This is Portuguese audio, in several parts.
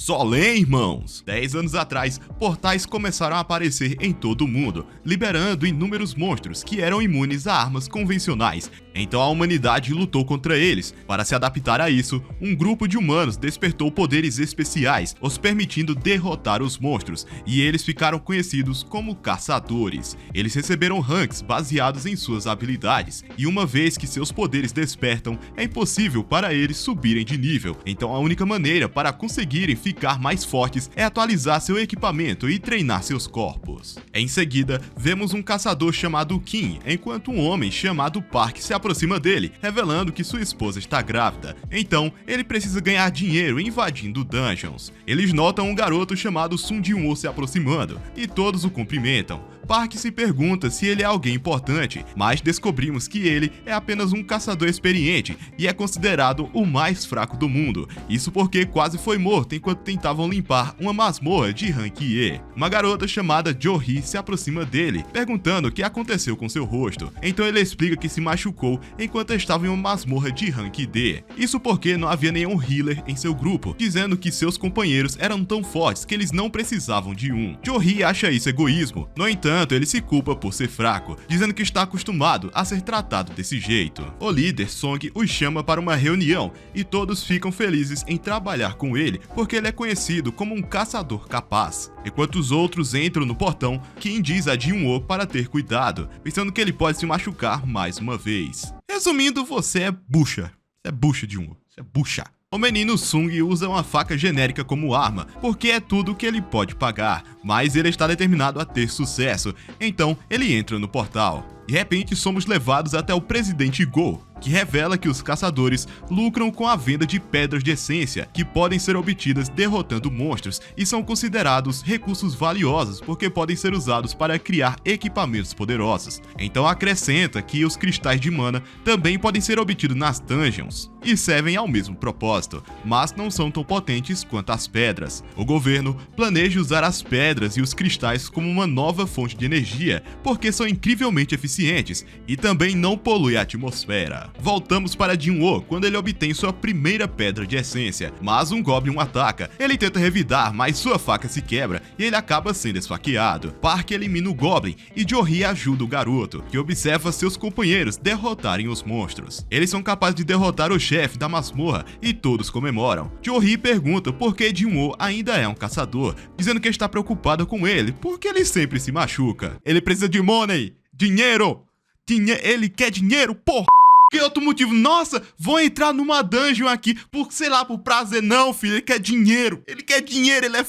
Solém, irmãos! 10 anos atrás, portais começaram a aparecer em todo o mundo, liberando inúmeros monstros que eram imunes a armas convencionais. Então a humanidade lutou contra eles. Para se adaptar a isso, um grupo de humanos despertou poderes especiais, os permitindo derrotar os monstros, e eles ficaram conhecidos como caçadores. Eles receberam ranks baseados em suas habilidades, e uma vez que seus poderes despertam, é impossível para eles subirem de nível. Então a única maneira para conseguirem ficar mais fortes é atualizar seu equipamento e treinar seus corpos. Em seguida, vemos um caçador chamado Kim, enquanto um homem chamado Park se aproxima dele, revelando que sua esposa está grávida. Então, ele precisa ganhar dinheiro invadindo dungeons. Eles notam um garoto chamado Sun Jin-woo se aproximando, e todos o cumprimentam. Park se pergunta se ele é alguém importante, mas descobrimos que ele é apenas um caçador experiente e é considerado o mais fraco do mundo. Isso porque quase foi morto enquanto tentavam limpar uma masmorra de rank E. Uma garota chamada Jo-hee se aproxima dele, perguntando o que aconteceu com seu rosto. Então ele explica que se machucou enquanto estava em uma masmorra de rank D. Isso porque não havia nenhum healer em seu grupo, dizendo que seus companheiros eram tão fortes que eles não precisavam de um. Jo-hee acha isso egoísmo, no entanto, ele se culpa por ser fraco, dizendo que está acostumado a ser tratado desse jeito. O líder Song os chama para uma reunião e todos ficam felizes em trabalhar com ele, porque ele é conhecido como um caçador capaz. Enquanto os outros entram no portão, Kim diz a Jin-woo para ter cuidado, pensando que ele pode se machucar mais uma vez. Resumindo, você é bucha. Você é bucha, Jin-woo. Você é bucha. O menino Sung usa uma faca genérica como arma, porque é tudo que ele pode pagar, mas ele está determinado a ter sucesso, então ele entra no portal. De repente, somos levados até o presidente Go, que revela que os caçadores lucram com a venda de pedras de essência, que podem ser obtidas derrotando monstros e são considerados recursos valiosos porque podem ser usados para criar equipamentos poderosos. Então acrescenta que os cristais de mana também podem ser obtidos nas dungeons e servem ao mesmo propósito, mas não são tão potentes quanto as pedras. O governo planeja usar as pedras e os cristais como uma nova fonte de energia, porque são incrivelmente eficientes e também não poluem a atmosfera. Voltamos para Jin-woo quando ele obtém sua primeira pedra de essência, mas um Goblin o ataca. Ele tenta revidar, mas sua faca se quebra e ele acaba sendo esfaqueado. Park elimina o Goblin e Jo-hee ajuda o garoto, que observa seus companheiros derrotarem os monstros. Eles são capazes de derrotar o chefe da masmorra e todos comemoram. Jo-hee pergunta por que Jin-woo ainda é um caçador, dizendo que está preocupado com ele porque ele sempre se machuca. Ele precisa de money, dinheiro, ele quer dinheiro, porra! Que outro motivo? Nossa, vou entrar numa dungeon aqui por, sei lá, por prazer. Não, filho, ele quer dinheiro. Ele quer dinheiro, ele é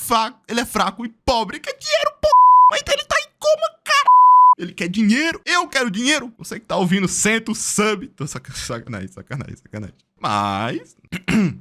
fraco e pobre. Ele quer dinheiro, porra. Então ele tá em coma, cara. Ele quer dinheiro, eu quero dinheiro. Você que tá ouvindo, senta o sub. Tô sacanagem. Mas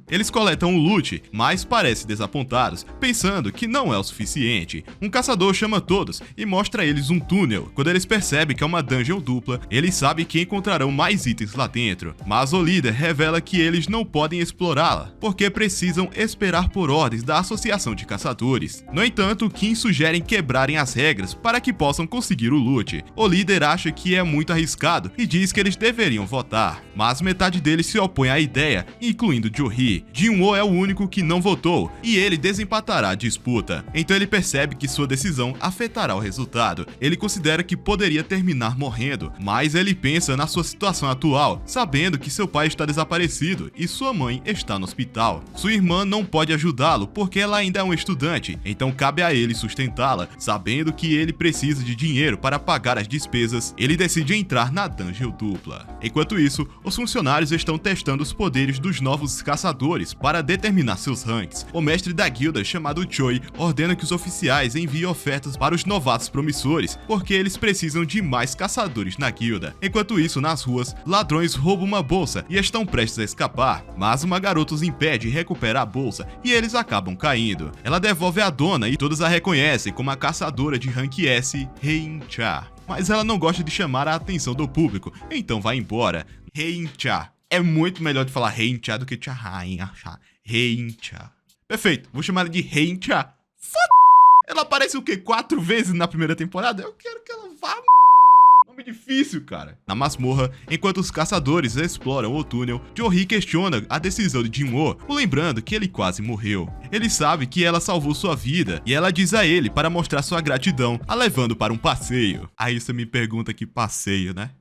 eles coletam o loot, mas parecem desapontados, pensando que não é o suficiente. Um caçador chama todos e mostra a eles um túnel. Quando eles percebem que é uma dungeon dupla, eles sabem que encontrarão mais itens lá dentro. Mas o líder revela que eles não podem explorá-la, porque precisam esperar por ordens da Associação de Caçadores. No entanto, Kim sugere quebrarem as regras para que possam conseguir o loot. O líder acha que é muito arriscado e diz que eles deveriam votar, mas metade deles se opõe à ideia, incluindo Jo-hee. Jin-woo é o único que não votou e ele desempatará a disputa. Então ele percebe que sua decisão afetará o resultado. Ele considera que poderia terminar morrendo, mas ele pensa na sua situação atual, sabendo que seu pai está desaparecido e sua mãe está no hospital. Sua irmã não pode ajudá-lo porque ela ainda é um estudante, então cabe a ele sustentá-la. Sabendo que ele precisa de dinheiro para pagar as despesas, ele decide entrar na dungeon dupla. Enquanto isso, os funcionários estão testando os poderes dos novos caçadores para determinar seus ranks. O mestre da guilda, chamado Choi, ordena que os oficiais enviem ofertas para os novatos promissores, porque eles precisam de mais caçadores na guilda. Enquanto isso, nas ruas, ladrões roubam uma bolsa e estão prestes a escapar, mas uma garota os impede de recuperar a bolsa e eles acabam caindo. Ela devolve a dona e todos a reconhecem como a caçadora de rank S, Hein-cha. Mas ela não gosta de chamar a atenção do público, então vai embora. Hein-cha. É muito melhor de falar Hein-cha do que Cha-Hein-cha. Hein-cha. Perfeito, vou chamar ela de Hein-cha. Foda. Ela aparece o quê? 4 vezes na primeira temporada? Eu quero que ela vá. Nome de difícil, cara. Na masmorra, enquanto os caçadores exploram o túnel, Jo-hee questiona a decisão de Jin-woo, lembrando que ele quase morreu. Ele sabe que ela salvou sua vida e ela diz a ele para mostrar sua gratidão, a levando para um passeio. Aí você me pergunta que passeio, né?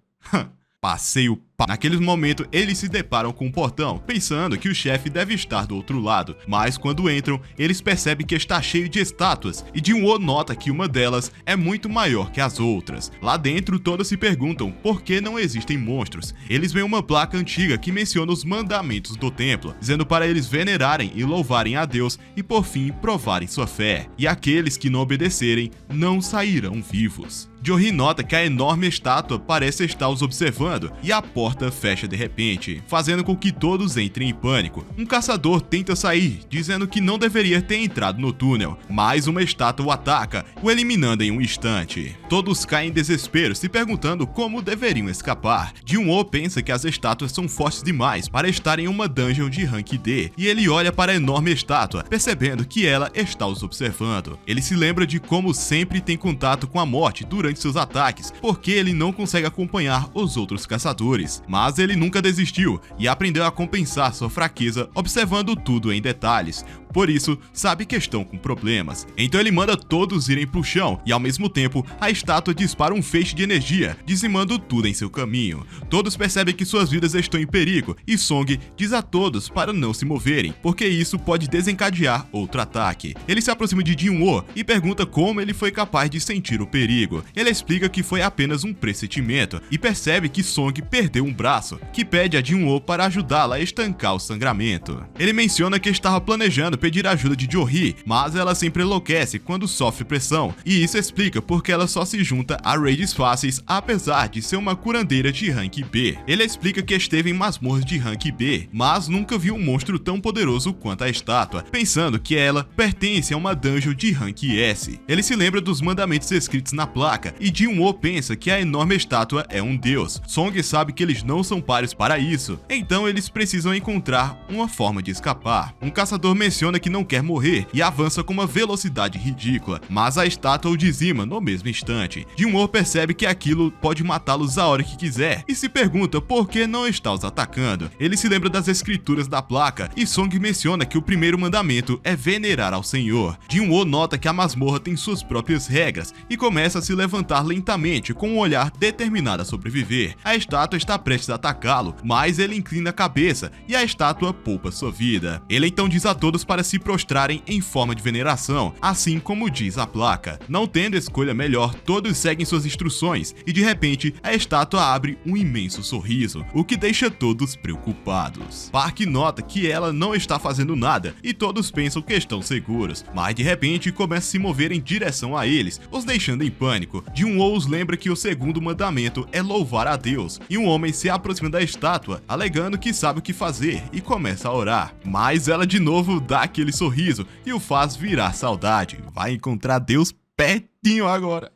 Passeio. Naquele momento, eles se deparam com um portão, pensando que o chefe deve estar do outro lado, mas quando entram, eles percebem que está cheio de estátuas, e Jin-woo nota que uma delas é muito maior que as outras. Lá dentro, todos se perguntam por que não existem monstros. Eles veem uma placa antiga que menciona os mandamentos do templo, dizendo para eles venerarem e louvarem a Deus e por fim provarem sua fé, e aqueles que não obedecerem não sairão vivos. Jo-hee nota que a enorme estátua parece estar os observando e a porta fecha de repente, fazendo com que todos entrem em pânico. Um caçador tenta sair, dizendo que não deveria ter entrado no túnel, mas uma estátua o ataca, o eliminando em um instante. Todos caem em desespero, se perguntando como deveriam escapar. Jin-woo pensa que as estátuas são fortes demais para estar em uma dungeon de rank D, e ele olha para a enorme estátua, percebendo que ela está os observando. Ele se lembra de como sempre tem contato com a morte durante seus ataques, porque ele não consegue acompanhar os outros caçadores. Mas ele nunca desistiu e aprendeu a compensar sua fraqueza observando tudo em detalhes. Por isso, sabe que estão com problemas. Então ele manda todos irem pro chão e ao mesmo tempo, a estátua dispara um feixe de energia, dizimando tudo em seu caminho. Todos percebem que suas vidas estão em perigo e Song diz a todos para não se moverem, porque isso pode desencadear outro ataque. Ele se aproxima de Jin-woo e pergunta como ele foi capaz de sentir o perigo. Ele explica que foi apenas um pressentimento e percebe que Song perdeu um braço, que pede a Jin-woo para ajudá-la a estancar o sangramento. Ele menciona que estava planejando pedir ajuda de Jo-hee, mas ela sempre enlouquece quando sofre pressão, e isso explica porque ela só se junta a raids fáceis apesar de ser uma curandeira de rank B. Ele explica que esteve em masmorras de rank B, mas nunca viu um monstro tão poderoso quanto a estátua, pensando que ela pertence a uma dungeon de rank S. Ele se lembra dos mandamentos escritos na placa, e Jin-woo pensa que a enorme estátua é um deus. Song sabe que eles não são pares para isso, então eles precisam encontrar uma forma de escapar. Um caçador menciona que não quer morrer e avança com uma velocidade ridícula, mas a estátua o dizima no mesmo instante. Jin-woo percebe que aquilo pode matá-los a hora que quiser e se pergunta por que não está os atacando. Ele se lembra das escrituras da placa e Song menciona que o primeiro mandamento é venerar ao Senhor. Jin-woo nota que a masmorra tem suas próprias regras e começa a se levantar lentamente com um olhar determinado a sobreviver. A estátua está prestes a atacá-lo, mas ele inclina a cabeça e a estátua poupa sua vida. Ele então diz a todos para se prostrarem em forma de veneração, assim como diz a placa. Não tendo escolha melhor, todos seguem suas instruções e de repente a estátua abre um imenso sorriso, o que deixa todos preocupados. Park nota que ela não está fazendo nada e todos pensam que estão seguros, mas de repente começa a se mover em direção a eles, os deixando em pânico. Jin-woo os lembra que o segundo mandamento é louvar a Deus, e um homem se aproxima da estátua, alegando que sabe o que fazer e começa a orar. Mas ela de novo dá aquele sorriso e o faz virar saudade. Vai encontrar Deus pertinho agora.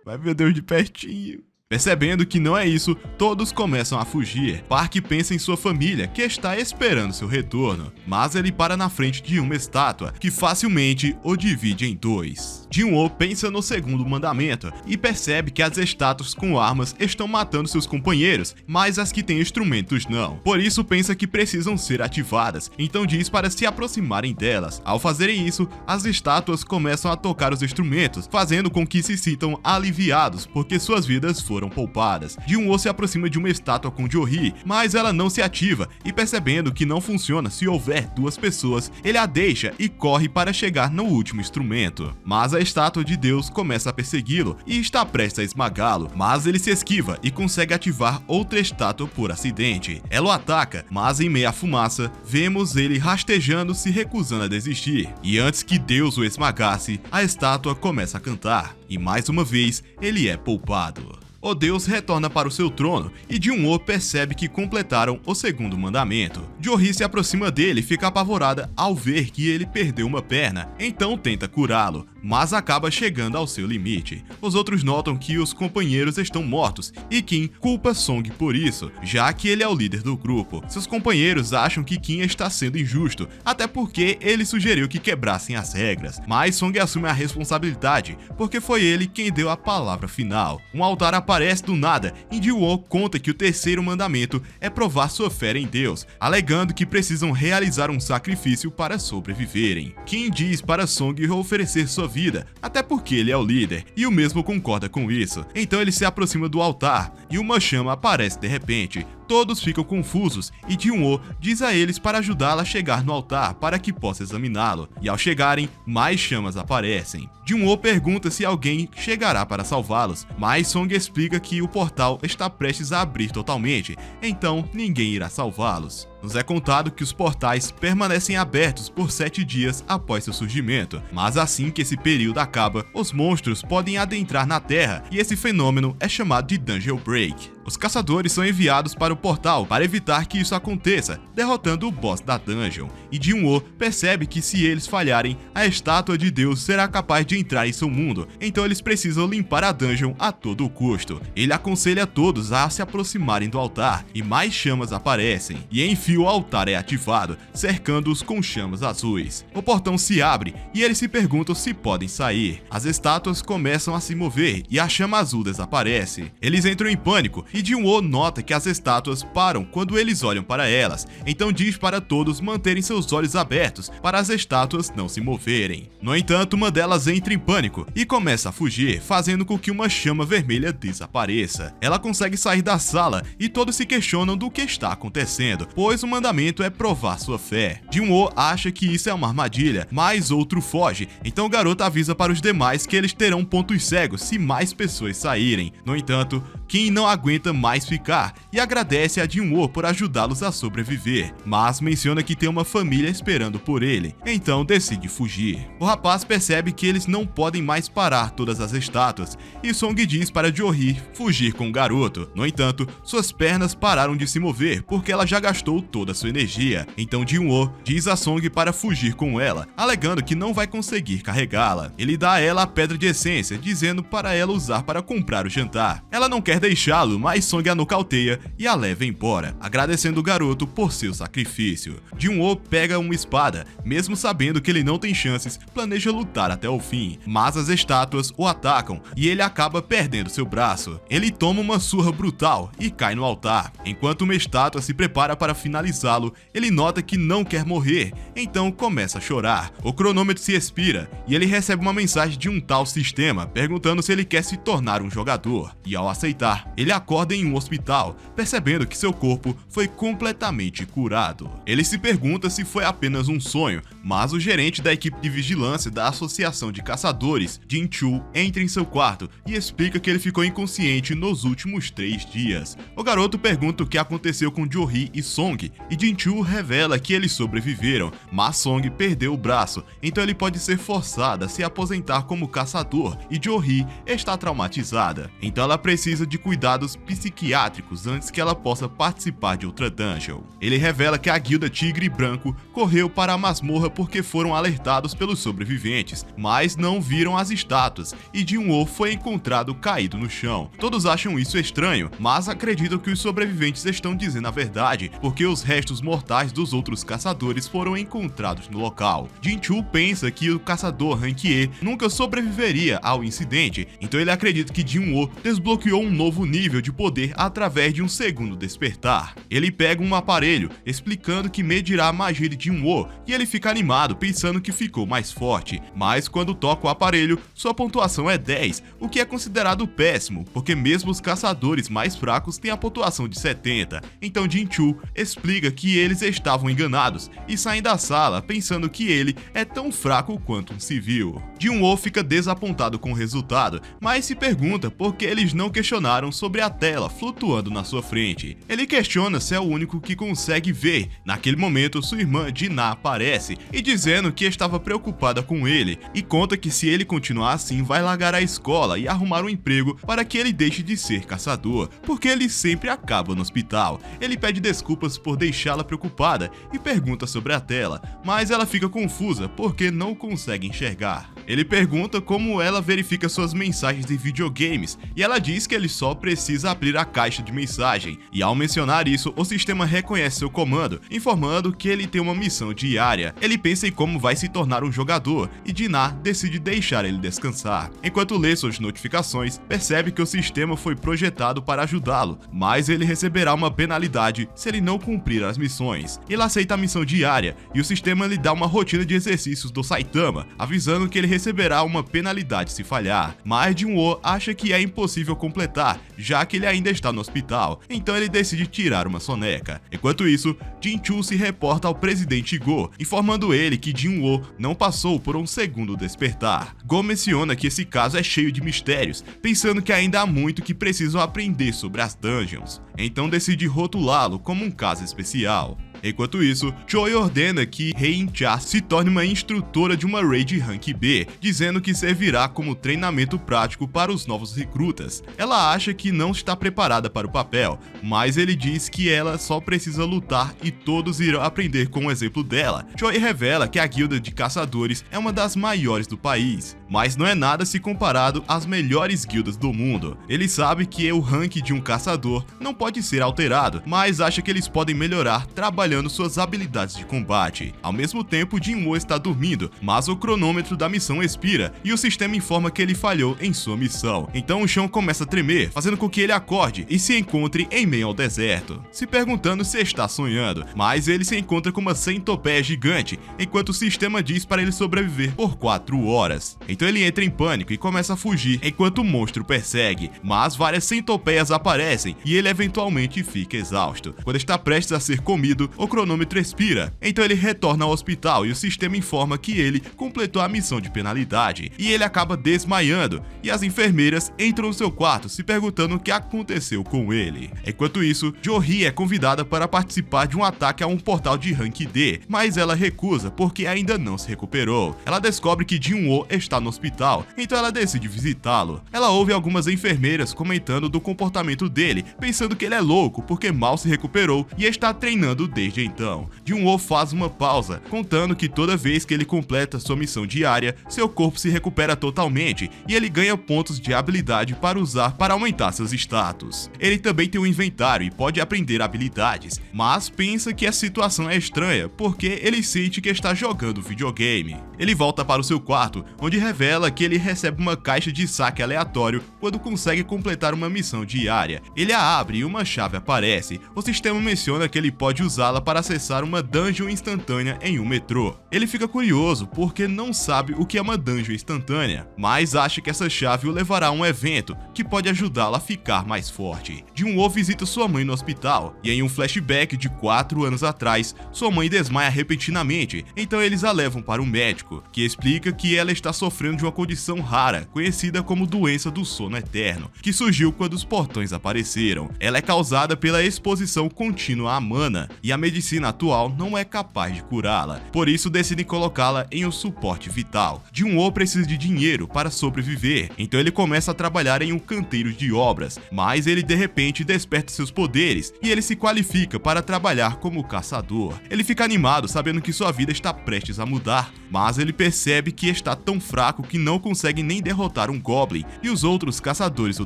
Vai ver Deus de pertinho. Percebendo que não é isso, todos começam a fugir. Park pensa em sua família, que está esperando seu retorno, mas ele para na frente de uma estátua, que facilmente o divide em dois. Jin-woo pensa no segundo mandamento e percebe que as estátuas com armas estão matando seus companheiros, mas as que têm instrumentos não. Por isso pensa que precisam ser ativadas, então diz para se aproximarem delas. Ao fazerem isso, as estátuas começam a tocar os instrumentos, fazendo com que se sintam aliviados, porque suas vidas foram poupadas. Jin-woo se aproxima de uma estátua com Jo-hee, mas ela não se ativa, e percebendo que não funciona se houver duas pessoas, ele a deixa e corre para chegar no último instrumento. Mas a estátua de Deus começa a persegui-lo e está prestes a esmagá-lo, mas ele se esquiva e consegue ativar outra estátua por acidente. Ela o ataca, mas em meio à fumaça, vemos ele rastejando, se recusando a desistir. E antes que Deus o esmagasse, a estátua começa a cantar, e mais uma vez ele é poupado. O Deus retorna para o seu trono e Jin-woo percebe que completaram o segundo mandamento. Jo-hee se aproxima dele e fica apavorada ao ver que ele perdeu uma perna, então tenta curá-lo, mas acaba chegando ao seu limite. Os outros notam que os companheiros estão mortos e Kim culpa Song por isso, já que ele é o líder do grupo. Seus companheiros acham que Kim está sendo injusto, até porque ele sugeriu que quebrassem as regras, mas Song assume a responsabilidade, porque foi ele quem deu a palavra final. Um altar aparece aparece do nada e Ji-woo conta que o terceiro mandamento é provar sua fé em Deus, alegando que precisam realizar um sacrifício para sobreviverem. Kim diz para Song oferecer sua vida, até porque ele é o líder, e o mesmo concorda com isso. Então ele se aproxima do altar e uma chama aparece de repente. Todos ficam confusos e Ji-woo diz a eles para ajudá-la a chegar no altar para que possa examiná-lo, e ao chegarem, mais chamas aparecem. Ji-woo pergunta se alguém chegará para salvá-los, mas Song explica que o portal está prestes a abrir totalmente, então ninguém irá salvá-los. Nos é contado que os portais permanecem abertos por 7 dias após seu surgimento, mas assim que esse período acaba, os monstros podem adentrar na Terra e esse fenômeno é chamado de Dungeon Break. Os caçadores são enviados para o portal para evitar que isso aconteça, derrotando o boss da dungeon, e Ji-woo percebe que se eles falharem, a estátua de Deus será capaz de entrar em seu mundo, então eles precisam limpar a dungeon a todo custo. Ele aconselha todos a se aproximarem do altar, e mais chamas aparecem, e enfim o altar é ativado, cercando-os com chamas azuis. O portão se abre, e eles se perguntam se podem sair. As estátuas começam a se mover, e a chama azul desaparece. Eles entram em pânico, e Ji-woo nota que as estátuas param quando eles olham para elas, então diz para todos manterem seus olhos abertos para as estátuas não se moverem. No entanto, uma delas entra em pânico e começa a fugir, fazendo com que uma chama vermelha desapareça. Ela consegue sair da sala e todos se questionam do que está acontecendo, pois o mandamento é provar sua fé. Ji-woo acha que isso é uma armadilha, mas outro foge, então o garoto avisa para os demais que eles terão pontos cegos se mais pessoas saírem. No entanto, Kim não aguenta mais ficar e agradece a Ji-woo por ajudá-los a sobreviver, mas menciona que tem uma família esperando por ele, então decide fugir. O rapaz percebe que eles não podem mais parar todas as estátuas e Song diz para Jo-hee fugir com o garoto. No entanto, suas pernas pararam de se mover porque ela já gastou toda sua energia, então Ji-woo diz a Song para fugir com ela, alegando que não vai conseguir carregá-la. Ele dá a ela a pedra de essência, dizendo para ela usar para comprar o jantar. Ela não quer deixá-lo, mas Song a nocauteia e a leva embora, agradecendo o garoto por seu sacrifício. Ji-woo pega uma espada, mesmo sabendo que ele não tem chances, planeja lutar até o fim, mas as estátuas o atacam e ele acaba perdendo seu braço. Ele toma uma surra brutal e cai no altar. Enquanto uma estátua se prepara para finalizá-lo, ele nota que não quer morrer, então começa a chorar. O cronômetro se expira e ele recebe uma mensagem de um tal sistema perguntando se ele quer se tornar um jogador, e ao aceitar, ele acorda em um hospital, percebendo que seu corpo foi completamente curado. Ele se pergunta se foi apenas um sonho, mas o gerente da equipe de vigilância da Associação de Caçadores, Jin-chul, entra em seu quarto e explica que ele ficou inconsciente nos últimos 3 dias. O garoto pergunta o que aconteceu com Jo-hee e Song, e Jin-chul revela que eles sobreviveram, mas Song perdeu o braço, então ele pode ser forçado a se aposentar como caçador, e Jo-hee está traumatizada, então ela precisa de cuidados psiquiátricos antes que ela possa participar de outra dungeon. Ele revela que a guilda Tigre Branco correu para a masmorra porque foram alertados pelos sobreviventes, mas não viram as estátuas, e Ji-woo foi encontrado caído no chão. Todos acham isso estranho, mas acreditam que os sobreviventes estão dizendo a verdade, porque os restos mortais dos outros caçadores foram encontrados no local. Jin-chul pensa que o caçador Rank-e nunca sobreviveria ao incidente, então ele acredita que Ji-woo desbloqueou um novo nível de poder através de um segundo despertar. Ele pega um aparelho, explicando que medirá a magia de Ji-woo, e ele fica animado pensando que ficou mais forte, mas quando toca o aparelho, sua pontuação é 10, o que é considerado péssimo, porque mesmo os caçadores mais fracos têm a pontuação de 70, então Jin-chul explica que eles estavam enganados e saem da sala pensando que ele é tão fraco quanto um civil. Ji-woo fica desapontado com o resultado, mas se pergunta por que eles não questionaram sobre a tela flutuando na sua frente. Ele questiona se é o único que consegue ver. Naquele momento, sua irmã Ji-na aparece e dizendo que estava preocupada com ele e conta que se ele continuar assim vai largar a escola e arrumar um emprego para que ele deixe de ser caçador, porque ele sempre acaba no hospital. Ele pede desculpas por deixá-la preocupada e pergunta sobre a tela, mas ela fica confusa porque não consegue enxergar. Ele pergunta como ela verifica suas mensagens de videogames e ela diz que eles só só precisa abrir a caixa de mensagem, e ao mencionar isso, o sistema reconhece seu comando, informando que ele tem uma missão diária. Ele pensa em como vai se tornar um jogador, e Dinah decide deixar ele descansar. Enquanto lê suas notificações, percebe que o sistema foi projetado para ajudá-lo, mas ele receberá uma penalidade se ele não cumprir as missões. Ele aceita a missão diária, e o sistema lhe dá uma rotina de exercícios do Saitama, avisando que ele receberá uma penalidade se falhar. Mas Jun-woo acha que é impossível completar, já que ele ainda está no hospital, então ele decide tirar uma soneca. Enquanto isso, Jin-chul se reporta ao presidente Go, informando ele que Jin-woo não passou por um segundo despertar. Go menciona que esse caso é cheio de mistérios, pensando que ainda há muito que precisam aprender sobre as dungeons, então decide rotulá-lo como um caso especial. Enquanto isso, Choi ordena que Hei In-cha se torne uma instrutora de uma raid Rank B, dizendo que servirá como treinamento prático para os novos recrutas. Ela acha que não está preparada para o papel, mas ele diz que ela só precisa lutar e todos irão aprender com o exemplo dela. Choi revela que a guilda de caçadores é uma das maiores do país, mas não é nada se comparado às melhores guildas do mundo. Ele sabe que o rank de um caçador não pode ser alterado, mas acha que eles podem melhorar trabalhando suas habilidades de combate. Ao mesmo tempo, Jin-woo está dormindo, mas o cronômetro da missão expira e o sistema informa que ele falhou em sua missão. Então o chão começa a tremer, fazendo com que ele acorde e se encontre em meio ao deserto, se perguntando se está sonhando, mas ele se encontra com uma centopeia gigante, enquanto o sistema diz para ele sobreviver por 4 horas. Então ele entra em pânico e começa a fugir, enquanto o monstro persegue, mas várias centopeias aparecem e ele eventualmente fica exausto. Quando está prestes a ser comido, o cronômetro expira, então ele retorna ao hospital e o sistema informa que ele completou a missão de penalidade, e ele acaba desmaiando, e as enfermeiras entram no seu quarto se perguntando o que aconteceu com ele. Enquanto isso, Jo-hee é convidada para participar de um ataque a um portal de Rank D, mas ela recusa porque ainda não se recuperou. Ela descobre que Jin-woo está no hospital, então ela decide visitá-lo. Ela ouve algumas enfermeiras comentando do comportamento dele, pensando que ele é louco porque mal se recuperou e está treinando desde então. Jin-woo faz uma pausa, contando que toda vez que ele completa sua missão diária, seu corpo se recupera totalmente e ele ganha pontos de habilidade para usar para aumentar seus status. Ele também tem um inventário e pode aprender habilidades, mas pensa que a situação é estranha porque ele sente que está jogando videogame. Ele volta para o seu quarto, onde revela que ele recebe uma caixa de saque aleatório quando consegue completar uma missão diária. Ele a abre e uma chave aparece. O sistema menciona que ele pode usá-la para acessar uma dungeon instantânea em um metrô. Ele fica curioso porque não sabe o que é uma dungeon instantânea, mas acha que essa chave o levará a um evento que pode ajudá-lo a ficar mais forte. Jin-woo visita sua mãe no hospital, e em um flashback de 4 anos atrás, sua mãe desmaia repentinamente, então eles a levam para um médico, que explica que ela está sofrendo de uma condição rara, conhecida como doença do sono eterno, que surgiu quando os portões apareceram. Ela é causada pela exposição contínua à mana, e a medicina atual não é capaz de curá-la, por isso decidem colocá-la em um suporte vital. Jin-woo precisa de dinheiro para sobreviver, então ele começa a trabalhar em um canteiro de obras, mas ele de repente desperta seus poderes e ele se qualifica para trabalhar como caçador. Ele fica animado sabendo que sua vida está prestes a mudar, mas ele percebe que está tão fraco que não consegue nem derrotar um goblin e os outros caçadores o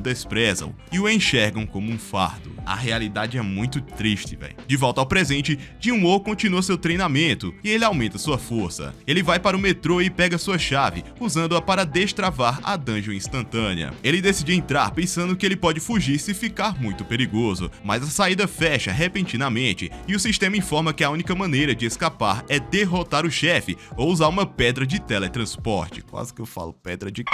desprezam e o enxergam como um fardo. A realidade é muito triste, velho. De volta ao presente, Jin-woo continua seu treinamento e ele aumenta sua força. Ele vai para o metrô e pega sua chave, usando-a para destravar a dungeon instantânea. Ele decide entrar pensando que ele pode fugir se ficar muito perigoso, mas a saída fecha repentinamente e o sistema informa que a única maneira de escapar é derrotar o chefe ou usar uma pedra de teletransporte. Quase que eu falo pedra de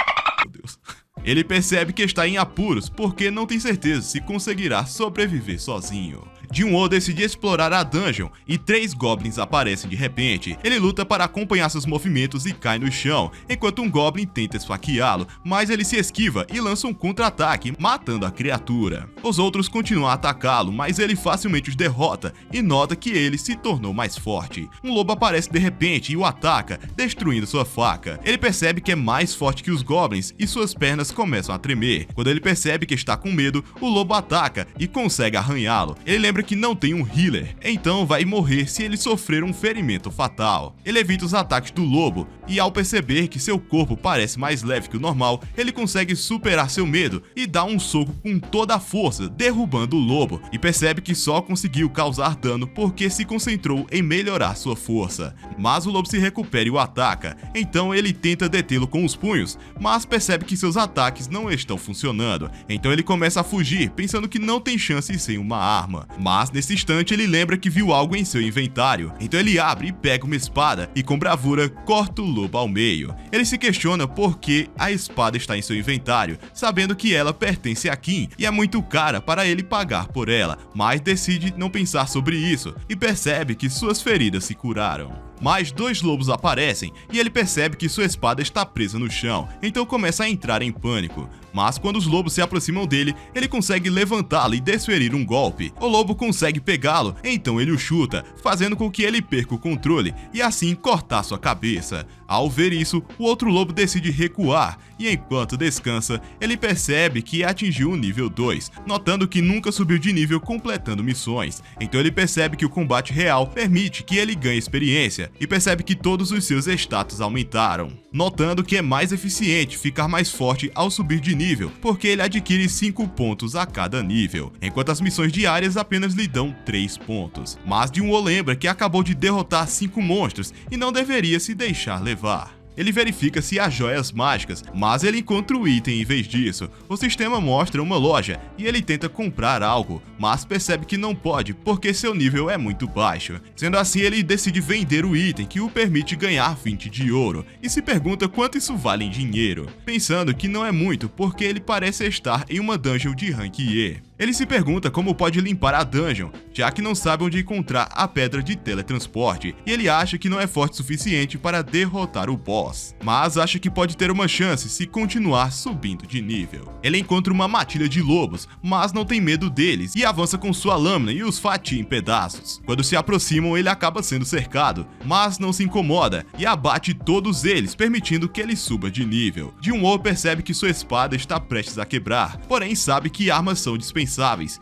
meu Deus. Ele percebe que está em apuros porque não tem certeza se conseguirá sobreviver sozinho. Jin-woo decide explorar a dungeon e 3 goblins aparecem de repente. Ele luta para acompanhar seus movimentos e cai no chão, enquanto um goblin tenta esfaqueá-lo, mas ele se esquiva e lança um contra-ataque, matando a criatura. Os outros continuam a atacá-lo, mas ele facilmente os derrota e nota que ele se tornou mais forte. Um lobo aparece de repente e o ataca, destruindo sua faca. Ele percebe que é mais forte que os goblins e suas pernas começam a tremer. Quando ele percebe que está com medo, o lobo ataca e consegue arranhá-lo. Ele lembra lembra que não tem um healer, então vai morrer se ele sofrer um ferimento fatal. Ele evita os ataques do lobo e, ao perceber que seu corpo parece mais leve que o normal, ele consegue superar seu medo e dá um soco com toda a força, derrubando o lobo, e percebe que só conseguiu causar dano porque se concentrou em melhorar sua força. Mas o lobo se recupera e o ataca, então ele tenta detê-lo com os punhos, mas percebe que seus ataques não estão funcionando, então ele começa a fugir, pensando que não tem chance sem uma arma. Mas nesse instante ele lembra que viu algo em seu inventário, então ele abre e pega uma espada e com bravura corta o lobo ao meio. Ele se questiona por que a espada está em seu inventário, sabendo que ela pertence a Kim e é muito cara para ele pagar por ela, mas decide não pensar sobre isso e percebe que suas feridas se curaram. Mais 2 lobos aparecem e ele percebe que sua espada está presa no chão, então começa a entrar em pânico. Mas quando os lobos se aproximam dele, ele consegue levantá-lo e desferir um golpe. O lobo consegue pegá-lo, então ele o chuta, fazendo com que ele perca o controle e assim cortar sua cabeça. Ao ver isso, o outro lobo decide recuar e enquanto descansa, ele percebe que atingiu o nível 2, notando que nunca subiu de nível completando missões. Então ele percebe que o combate real permite que ele ganhe experiência e percebe que todos os seus status aumentaram, notando que é mais eficiente ficar mais forte ao subir de nível, porque ele adquire 5 pontos a cada nível, enquanto as missões diárias apenas lhe dão 3 pontos. Mas Jin-Woo lembra que acabou de derrotar 5 monstros e não deveria se deixar levar. Ele verifica se há joias mágicas, mas ele encontra o item em vez disso. O sistema mostra uma loja e ele tenta comprar algo, mas percebe que não pode porque seu nível é muito baixo. Sendo assim, ele decide vender o item que o permite ganhar 20 de ouro e se pergunta quanto isso vale em dinheiro, pensando que não é muito porque ele parece estar em uma dungeon de rank E. Ele se pergunta como pode limpar a dungeon, já que não sabe onde encontrar a pedra de teletransporte, e ele acha que não é forte o suficiente para derrotar o boss, mas acha que pode ter uma chance se continuar subindo de nível. Ele encontra uma matilha de lobos, mas não tem medo deles e avança com sua lâmina e os fatia em pedaços. Quando se aproximam, ele acaba sendo cercado, mas não se incomoda e abate todos eles, permitindo que ele suba de nível. Jin-Woo percebe que sua espada está prestes a quebrar, porém sabe que armas são dispensáveis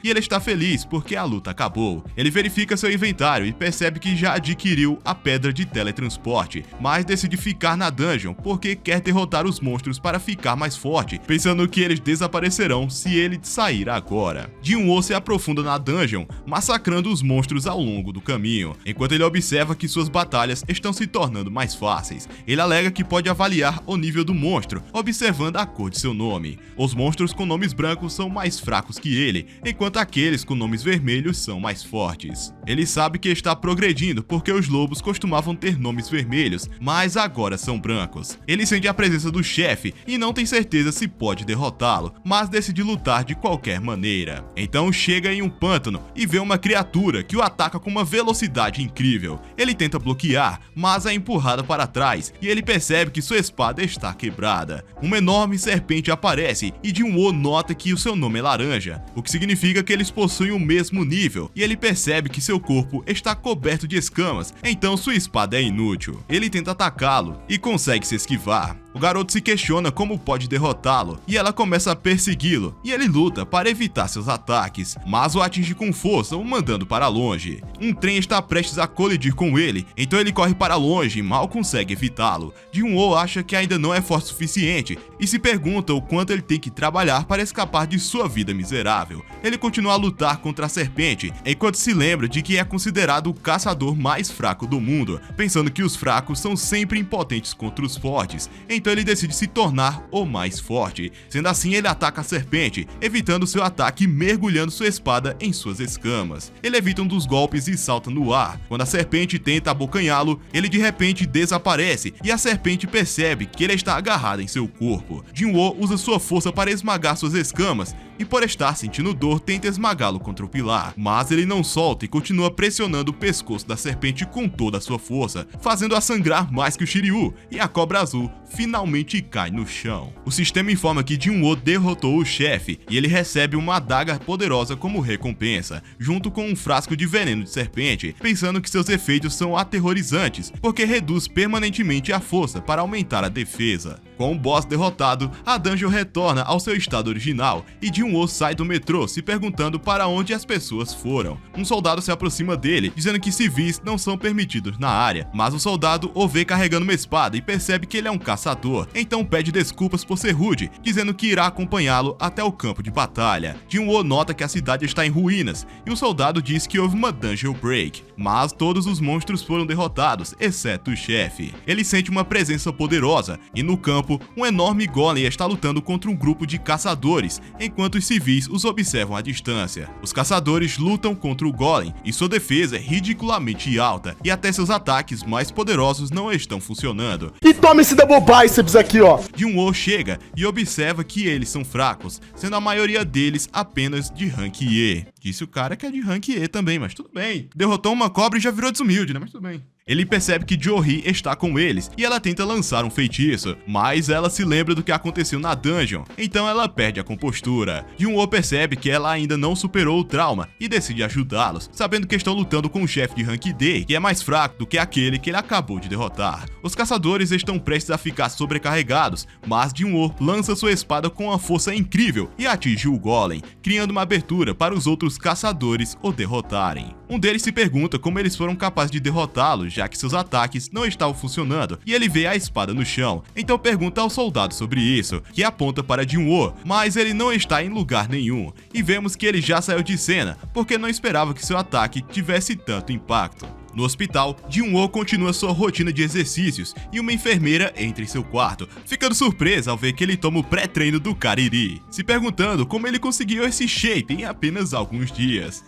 e ele está feliz porque a luta acabou. Ele verifica seu inventário e percebe que já adquiriu a pedra de teletransporte, mas decide ficar na dungeon porque quer derrotar os monstros para ficar mais forte, pensando que eles desaparecerão se ele sair agora. Jin-Woo se aprofunda na dungeon, massacrando os monstros ao longo do caminho, enquanto ele observa que suas batalhas estão se tornando mais fáceis. Ele alega que pode avaliar o nível do monstro, observando a cor de seu nome. Os monstros com nomes brancos são mais fracos que ele, enquanto aqueles com nomes vermelhos são mais fortes. Ele sabe que está progredindo porque os lobos costumavam ter nomes vermelhos, mas agora são brancos. Ele sente a presença do chefe e não tem certeza se pode derrotá-lo, mas decide lutar de qualquer maneira. Então chega em um pântano e vê uma criatura que o ataca com uma velocidade incrível. Ele tenta bloquear, mas é empurrado para trás e ele percebe que sua espada está quebrada. Uma enorme serpente aparece e Jin-Woo nota que o seu nome é laranja, o que significa que eles possuem o mesmo nível, e ele percebe que seu corpo está coberto de escamas, então sua espada é inútil. Ele tenta atacá-lo e consegue se esquivar. O garoto se questiona como pode derrotá-lo, e ela começa a persegui-lo, e ele luta para evitar seus ataques, mas o atinge com força, o mandando para longe. Um trem está prestes a colidir com ele, então ele corre para longe e mal consegue evitá-lo. Jin-Woo acha que ainda não é forte o suficiente, e se pergunta o quanto ele tem que trabalhar para escapar de sua vida miserável. Ele continua a lutar contra a serpente, enquanto se lembra de que é considerado o caçador mais fraco do mundo, pensando que os fracos são sempre impotentes contra os fortes, então ele decide se tornar o mais forte. Sendo assim, ele ataca a serpente, evitando seu ataque e mergulhando sua espada em suas escamas. Ele evita um dos golpes e salta no ar. Quando a serpente tenta abocanhá-lo, ele de repente desaparece e a serpente percebe que ele está agarrado em seu corpo. Jin-Woo usa sua força para esmagar suas escamas e, por estar sentindo dor, tenta esmagá-lo contra o pilar, mas ele não solta e continua pressionando o pescoço da serpente com toda a sua força, fazendo-a sangrar mais que o Shiryu, e a cobra azul finalmente cai no chão. O sistema informa que Jin-Woo derrotou o chefe e ele recebe uma adaga poderosa como recompensa, junto com um frasco de veneno de serpente, pensando que seus efeitos são aterrorizantes, porque reduz permanentemente a força para aumentar a defesa. Com o boss derrotado, a dungeon retorna ao seu estado original e Jin-Woo Jin-woo sai do metrô se perguntando para onde as pessoas foram. Um soldado se aproxima dele, dizendo que civis não são permitidos na área, mas o soldado o vê carregando uma espada e percebe que ele é um caçador, então pede desculpas por ser rude, dizendo que irá acompanhá-lo até o campo de batalha. Jin-woo nota que a cidade está em ruínas, e o soldado diz que houve uma dungeon break, mas todos os monstros foram derrotados, exceto o chefe. Ele sente uma presença poderosa, e no campo, um enorme golem está lutando contra um grupo de caçadores, enquanto os civis os observam à distância. Os caçadores lutam contra o golem, e sua defesa é ridiculamente alta, e até seus ataques mais poderosos não estão funcionando. E toma esse double biceps aqui, ó. Jin-woo chega e observa que eles são fracos, sendo a maioria deles apenas de rank E. Disse o cara que é de rank E também, mas tudo bem. Derrotou uma cobra e já virou desumilde, né? Mas tudo bem. Ele percebe que Jo-hee está com eles e ela tenta lançar um feitiço, mas ela se lembra do que aconteceu na dungeon, então ela perde a compostura. Jin-woo percebe que ela ainda não superou o trauma e decide ajudá-los, sabendo que estão lutando com um chefe de rank D que é mais fraco do que aquele que ele acabou de derrotar. Os caçadores estão prestes a ficar sobrecarregados, mas Jin-woo lança sua espada com uma força incrível e atinge o golem, criando uma abertura para os outros caçadores o derrotarem. Um deles se pergunta como eles foram capazes de derrotá-lo, já que seus ataques não estavam funcionando, e ele vê a espada no chão, então pergunta ao soldado sobre isso, que aponta para Jin-woo, mas ele não está em lugar nenhum, e vemos que ele já saiu de cena, porque não esperava que seu ataque tivesse tanto impacto. No hospital, Jin-woo continua sua rotina de exercícios e uma enfermeira entra em seu quarto, ficando surpresa ao ver que ele toma o pré-treino do Kariri, se perguntando como ele conseguiu esse shape em apenas alguns dias.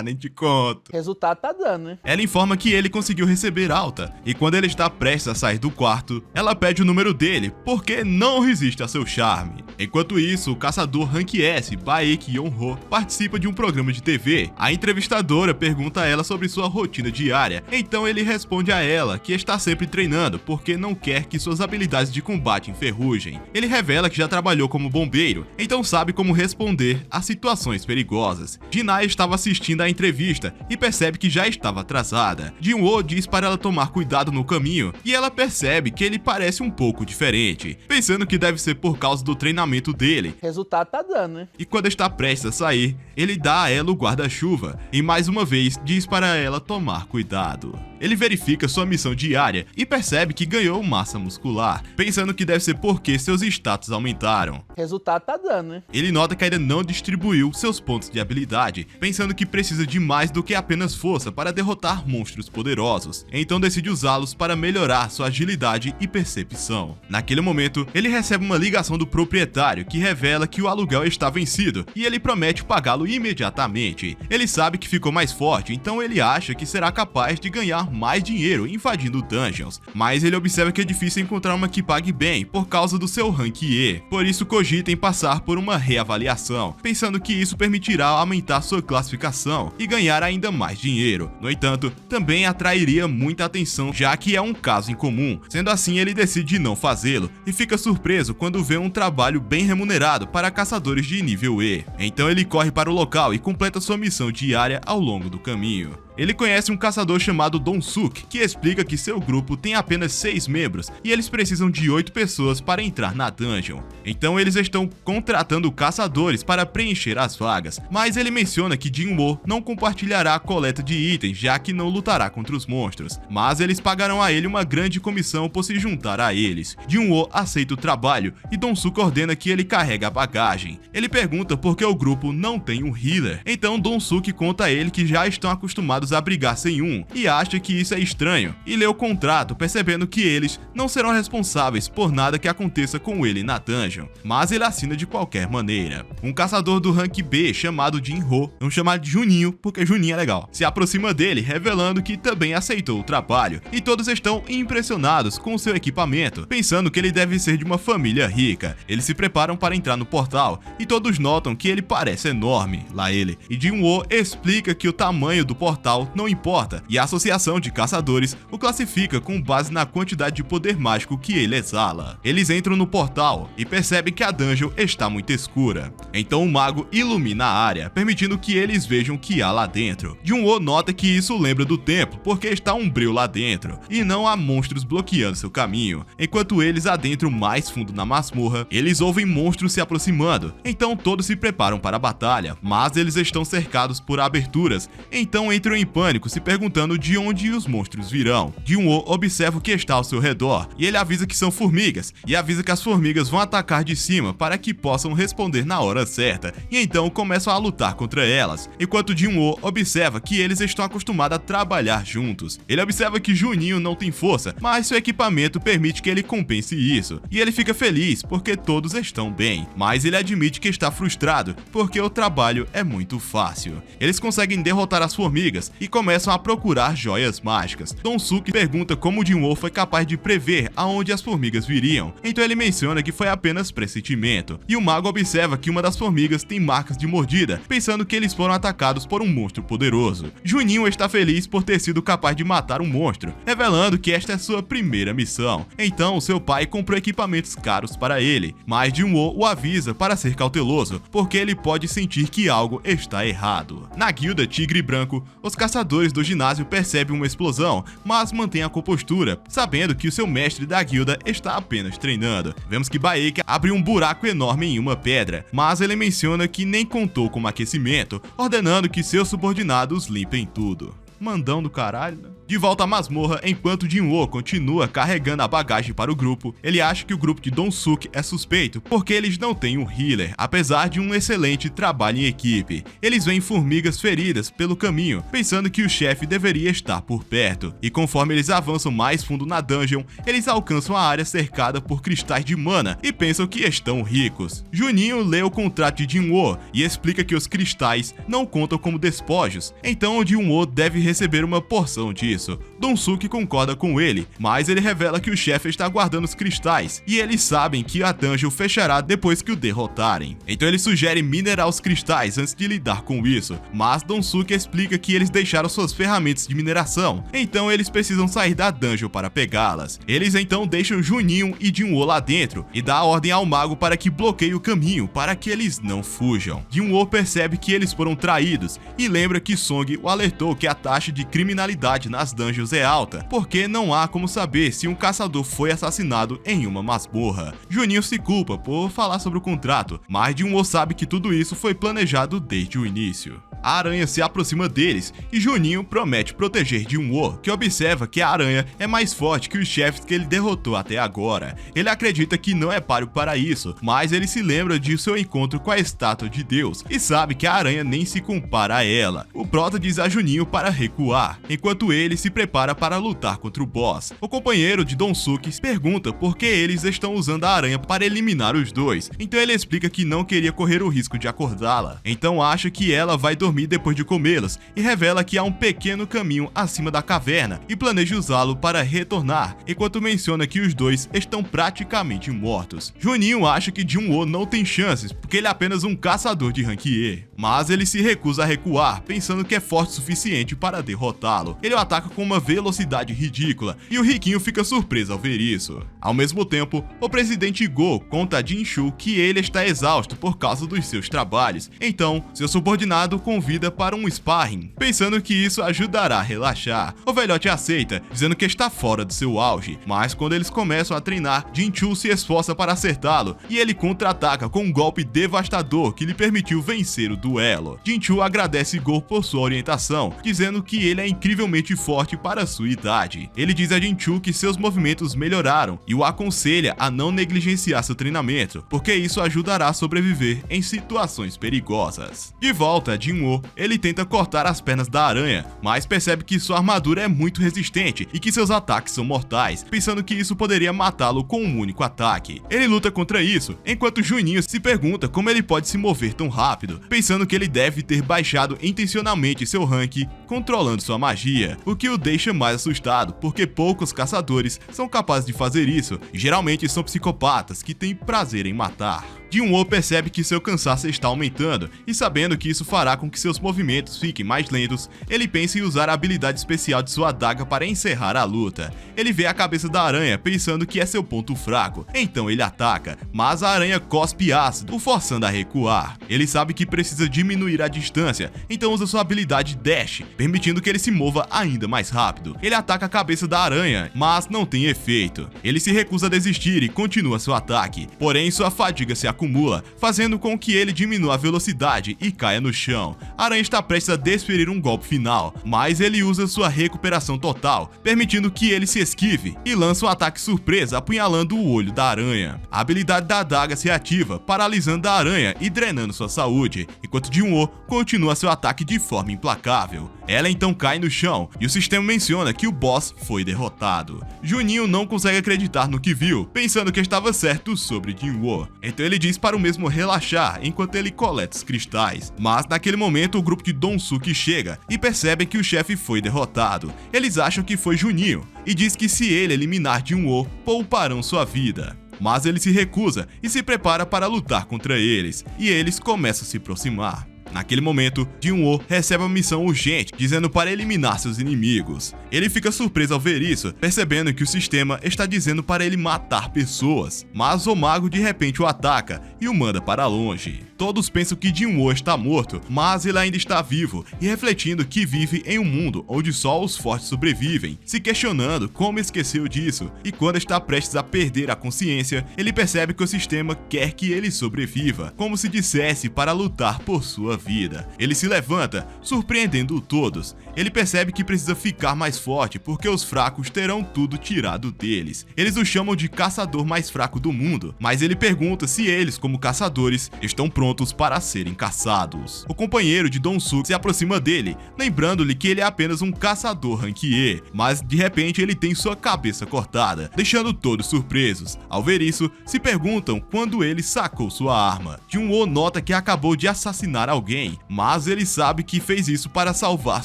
Nem te conto. Resultado tá dando, né? Ela informa que ele conseguiu receber alta, e quando ele está prestes a sair do quarto, ela pede o número dele, porque não resiste a seu charme. Enquanto isso, o caçador Rank S, Baek Yeon-ho, participa de um programa de TV. A entrevistadora pergunta a ela sobre sua rotina diária, então ele responde a ela que está sempre treinando, porque não quer que suas habilidades de combate enferrujem. Ele revela que já trabalhou como bombeiro, então sabe como responder a situações perigosas. Jinai estava assistindo à entrevista e percebe que já estava atrasada. Jin-woo diz para ela tomar cuidado no caminho, e ela percebe que ele parece um pouco diferente, pensando que deve ser por causa do treinamento dele. Resultado tá dando, né? E quando está prestes a sair, ele dá a ela o guarda-chuva e mais uma vez diz para ela tomar cuidado. Ele verifica sua missão diária e percebe que ganhou massa muscular, pensando que deve ser porque seus status aumentaram. Resultado tá dando, né? Ele nota que ainda não distribuiu seus pontos de habilidade, pensando que precisa de mais do que apenas força para derrotar monstros poderosos, então decide usá-los para melhorar sua agilidade e percepção. Naquele momento, ele recebe uma ligação do proprietário que revela que o aluguel está vencido e ele promete pagá-lo imediatamente. Ele sabe que ficou mais forte, então ele acha que será capaz de ganhar mais dinheiro invadindo dungeons, mas ele observa que é difícil encontrar uma que pague bem por causa do seu rank E, por isso cogita em passar por uma reavaliação, pensando que isso permitirá aumentar sua classificação e ganhar ainda mais dinheiro. No entanto, também atrairia muita atenção, já que é um caso incomum, sendo assim ele decide não fazê-lo e fica surpreso quando vê um trabalho bem remunerado para caçadores de nível E. Então ele corre para o local e completa sua missão diária ao longo do caminho. Ele conhece um caçador chamado Dong-suk, que explica que seu grupo tem apenas 6 membros e eles precisam de 8 pessoas para entrar na dungeon. Então eles estão contratando caçadores para preencher as vagas, mas ele menciona que Jin-woo não compartilhará a coleta de itens, já que não lutará contra os monstros, mas eles pagarão a ele uma grande comissão por se juntar a eles. Jin-woo aceita o trabalho e Dong-suk ordena que ele carregue a bagagem. Ele pergunta por que o grupo não tem um healer, então Dong-suk conta a ele que já estão acostumados a brigar sem um e acha que isso é estranho e lê o contrato, percebendo que eles não serão responsáveis por nada que aconteça com ele na dungeon, mas ele assina de qualquer maneira. Um caçador do rank B chamado Jin-ho, vamos chamar de Juninho porque Juninho é legal, se aproxima dele revelando que também aceitou o trabalho e todos estão impressionados com seu equipamento, pensando que ele deve ser de uma família rica. Eles se preparam para entrar no portal e todos notam que ele parece enorme, lá ele, e Jin-woo explica que o tamanho do portal moral não importa, e a Associação de Caçadores o classifica com base na quantidade de poder mágico que ele exala. Eles entram no portal e percebem que a dungeon está muito escura. Então o mago ilumina a área, permitindo que eles vejam o que há lá dentro. Jun-Woo nota que isso lembra do templo, porque está um breu lá dentro, e não há monstros bloqueando seu caminho. Enquanto eles adentram mais fundo na masmorra, eles ouvem monstros se aproximando, então todos se preparam para a batalha, mas eles estão cercados por aberturas, então entram em pânico se perguntando de onde os monstros virão. Jun-Woo observa o que está ao seu redor, e ele avisa que são formigas, e avisa que as formigas vão atacar de cima para que possam responder na hora certa, e então começam a lutar contra elas, enquanto Jun-Woo observa que eles estão acostumados a trabalhar juntos. Ele observa que Juninho não tem força, mas seu equipamento permite que ele compense isso, e ele fica feliz porque todos estão bem, mas ele admite que está frustrado porque o trabalho é muito fácil. Eles conseguem derrotar as formigas e começam a procurar joias mágicas. Donsuke pergunta como Jun-Woo foi capaz de prever aonde as formigas viriam, então ele menciona que foi apenas pressentimento, e o mago observa que uma das formigas tem marcas de mordida, pensando que eles foram atacados por um monstro poderoso. Juninho está feliz por ter sido capaz de matar um monstro, revelando que esta é sua primeira missão. Então seu pai comprou equipamentos caros para ele, mas Jun-Woo o avisa para ser cauteloso, porque ele pode sentir que algo está errado. Na guilda Tigre Branco, os caçadores do ginásio percebem uma explosão, mas mantêm a compostura, sabendo que o seu mestre da guilda está apenas treinando. Vemos que Baek abre um buraco enorme em uma pedra, mas ele menciona que nem contou com aquecimento, ordenando que seus subordinados limpem tudo. Mandão do caralho, né? De volta à masmorra, enquanto Jun-Woo continua carregando a bagagem para o grupo, ele acha que o grupo de Donsuke é suspeito, porque eles não têm um healer, apesar de um excelente trabalho em equipe. Eles veem formigas feridas pelo caminho, pensando que o chefe deveria estar por perto, e conforme eles avançam mais fundo na dungeon, eles alcançam a área cercada por cristais de mana e pensam que estão ricos. Juninho lê o contrato de Jun-Woo e explica que os cristais não contam como despojos, então Jun-Woo deve receber uma porção disso. Donsuke concorda com ele, mas ele revela que o chefe está guardando os cristais, e eles sabem que a dungeon fechará depois que o derrotarem. Então ele sugere minerar os cristais antes de lidar com isso, mas Donsuke explica que eles deixaram suas ferramentas de mineração, então eles precisam sair da dungeon para pegá-las. Eles então deixam Juninho e Jun-Woo lá dentro, e dá a ordem ao mago para que bloqueie o caminho para que eles não fujam. Jun-Woo percebe que eles foram traídos, e lembra que Song o alertou que a taxa de criminalidade nas dungeons é alta, porque não há como saber se um caçador foi assassinado em uma masmorra. Juninho se culpa por falar sobre o contrato, mas Jun-Woo sabe que tudo isso foi planejado desde o início. A aranha se aproxima deles e Juninho promete proteger Jun-Woo, que observa que a aranha é mais forte que os chefes que ele derrotou até agora. Ele acredita que não é páreo para isso, mas ele se lembra de seu encontro com a estátua de Deus e sabe que a aranha nem se compara a ela. O prota diz a Juninho para recuar, enquanto ele se prepara para lutar contra o boss. O companheiro de Donsuke pergunta por que eles estão usando a aranha para eliminar os dois, então ele explica que não queria correr o risco de acordá-la, então acha que ela vai dormir depois de comê-los e revela que há um pequeno caminho acima da caverna e planeja usá-lo para retornar, enquanto menciona que os dois estão praticamente mortos. Juninho acha que Jun-Woo não tem chances porque ele é apenas um caçador de rank E, mas ele se recusa a recuar, pensando que é forte o suficiente para derrotá-lo. Ele o ataca com uma velocidade ridícula e o riquinho fica surpreso ao ver isso. Ao mesmo tempo, o presidente Go conta a Jinshu que ele está exausto por causa dos seus trabalhos, então seu subordinado convida para um sparring, pensando que isso ajudará a relaxar. O velhote aceita, dizendo que está fora do seu auge, mas quando eles começam a treinar, Jinshu se esforça para acertá-lo e ele contra-ataca com um golpe devastador que lhe permitiu vencer o duelo. Jinshu agradece Go por sua orientação, dizendo que ele é incrivelmente forte para sua idade. Ele diz a Jinshu que seus movimentos melhoraram e o aconselha a não negligenciar seu treinamento, porque isso ajudará a sobreviver em situações perigosas. De volta a Jun-Woo, ele tenta cortar as pernas da aranha, mas percebe que sua armadura é muito resistente e que seus ataques são mortais, pensando que isso poderia matá-lo com um único ataque. Ele luta contra isso, enquanto Juninho se pergunta como ele pode se mover tão rápido, pensando que ele deve ter baixado intencionalmente seu rank controlando sua magia, o que o deixa mais assustado, porque poucos caçadores são capazes de fazer isso, e geralmente são psicopatas que têm prazer em matar. Jin-Woo percebe que seu cansaço está aumentando e, sabendo que isso fará com que seus movimentos fiquem mais lentos, ele pensa em usar a habilidade especial de sua adaga para encerrar a luta. Ele vê a cabeça da aranha pensando que é seu ponto fraco, então ele ataca, mas a aranha cospe ácido, o forçando a recuar. Ele sabe que precisa diminuir a distância, então usa sua habilidade Dash, permitindo que ele se mova ainda mais rápido. Ele ataca a cabeça da aranha, mas não tem efeito. Ele se recusa a desistir e continua seu ataque, porém sua fadiga se acumula, fazendo com que ele diminua a velocidade e caia no chão. A aranha está prestes a desferir um golpe final, mas ele usa sua recuperação total, permitindo que ele se esquive e lança um ataque surpresa apunhalando o olho da aranha. A habilidade da adaga se ativa, paralisando a aranha e drenando sua saúde, enquanto Jin-Woo continua seu ataque de forma implacável. Ela então cai no chão e o sistema menciona que o boss foi derrotado. Juninho não consegue acreditar no que viu, pensando que estava certo sobre Jin-Woo. Então ele diz para o mesmo relaxar enquanto ele coleta os cristais. Mas naquele momento o grupo de Donsuke chega e percebem que o chefe foi derrotado. Eles acham que foi Juninho e diz que se ele eliminar Jin-Woo, pouparão sua vida. Mas ele se recusa e se prepara para lutar contra eles, e eles começam a se aproximar. Naquele momento, Jin-Woo recebe uma missão urgente, dizendo para eliminar seus inimigos. Ele fica surpreso ao ver isso, percebendo que o sistema está dizendo para ele matar pessoas, mas o mago de repente o ataca e o manda para longe. Todos pensam que Jin-Woo está morto, mas ele ainda está vivo e refletindo que vive em um mundo onde só os fortes sobrevivem, se questionando como esqueceu disso, e quando está prestes a perder a consciência, ele percebe que o sistema quer que ele sobreviva, como se dissesse para lutar por sua vida. Ele se levanta, surpreendendo todos. Ele percebe que precisa ficar mais forte porque os fracos terão tudo tirado deles. Eles o chamam de caçador mais fraco do mundo, mas ele pergunta se eles, como caçadores, estão prontos para serem caçados. O companheiro de Donsuke se aproxima dele, lembrando-lhe que ele é apenas um caçador rank E, mas de repente ele tem sua cabeça cortada, deixando todos surpresos. Ao ver isso, se perguntam quando ele sacou sua arma. Jin-Woo nota que acabou de assassinar alguém, mas ele sabe que fez isso para salvar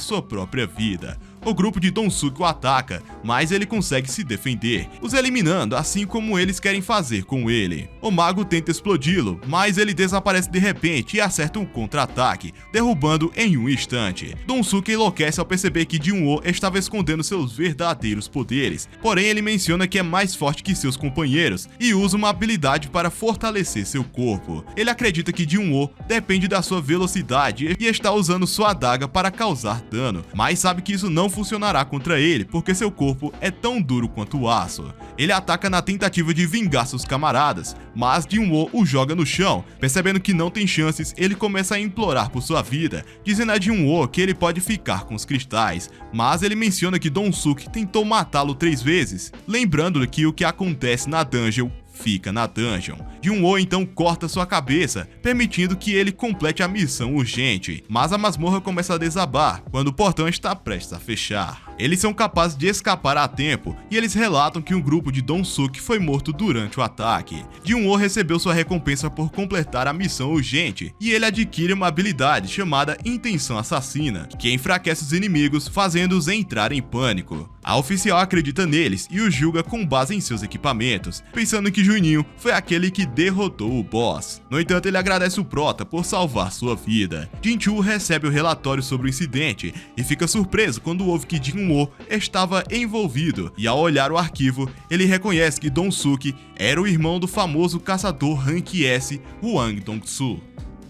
sua própria vida. O grupo de Donsuke o ataca, mas ele consegue se defender, os eliminando assim como eles querem fazer com ele. O mago tenta explodi-lo, mas ele desaparece de repente e acerta um contra-ataque, derrubando em um instante. Donsuke enlouquece ao perceber que Jin-Woo estava escondendo seus verdadeiros poderes, porém ele menciona que é mais forte que seus companheiros e usa uma habilidade para fortalecer seu corpo. Ele acredita que Jin-Woo depende da sua velocidade e está usando sua adaga para causar dano, mas sabe que isso não funcionará contra ele, porque seu corpo é tão duro quanto o aço. Ele ataca na tentativa de vingar seus camaradas, mas Jin-Woo o joga no chão. Percebendo que não tem chances, ele começa a implorar por sua vida, dizendo a Jin-Woo que ele pode ficar com os cristais, mas ele menciona que Donsuke tentou matá-lo 3 vezes, lembrando-lhe que o que acontece na dungeon fica na dungeon. Jin-Woo então corta sua cabeça, permitindo que ele complete a missão urgente, mas a masmorra começa a desabar quando o portão está prestes a fechar. Eles são capazes de escapar a tempo e eles relatam que um grupo de Donsuke foi morto durante o ataque. Jin-Woo recebeu sua recompensa por completar a missão urgente e ele adquire uma habilidade chamada Intenção Assassina, que enfraquece os inimigos, fazendo-os entrar em pânico. A oficial acredita neles e os julga com base em seus equipamentos, pensando que Juninho foi aquele que derrotou o boss. No entanto, ele agradece o Prota por salvar sua vida. Jin-Choo recebe o relatório sobre o incidente e fica surpreso quando ouve que Jin-Woo estava envolvido, e ao olhar o arquivo, ele reconhece que Donsuke era o irmão do famoso caçador Rank S, Hwang Dong-soo.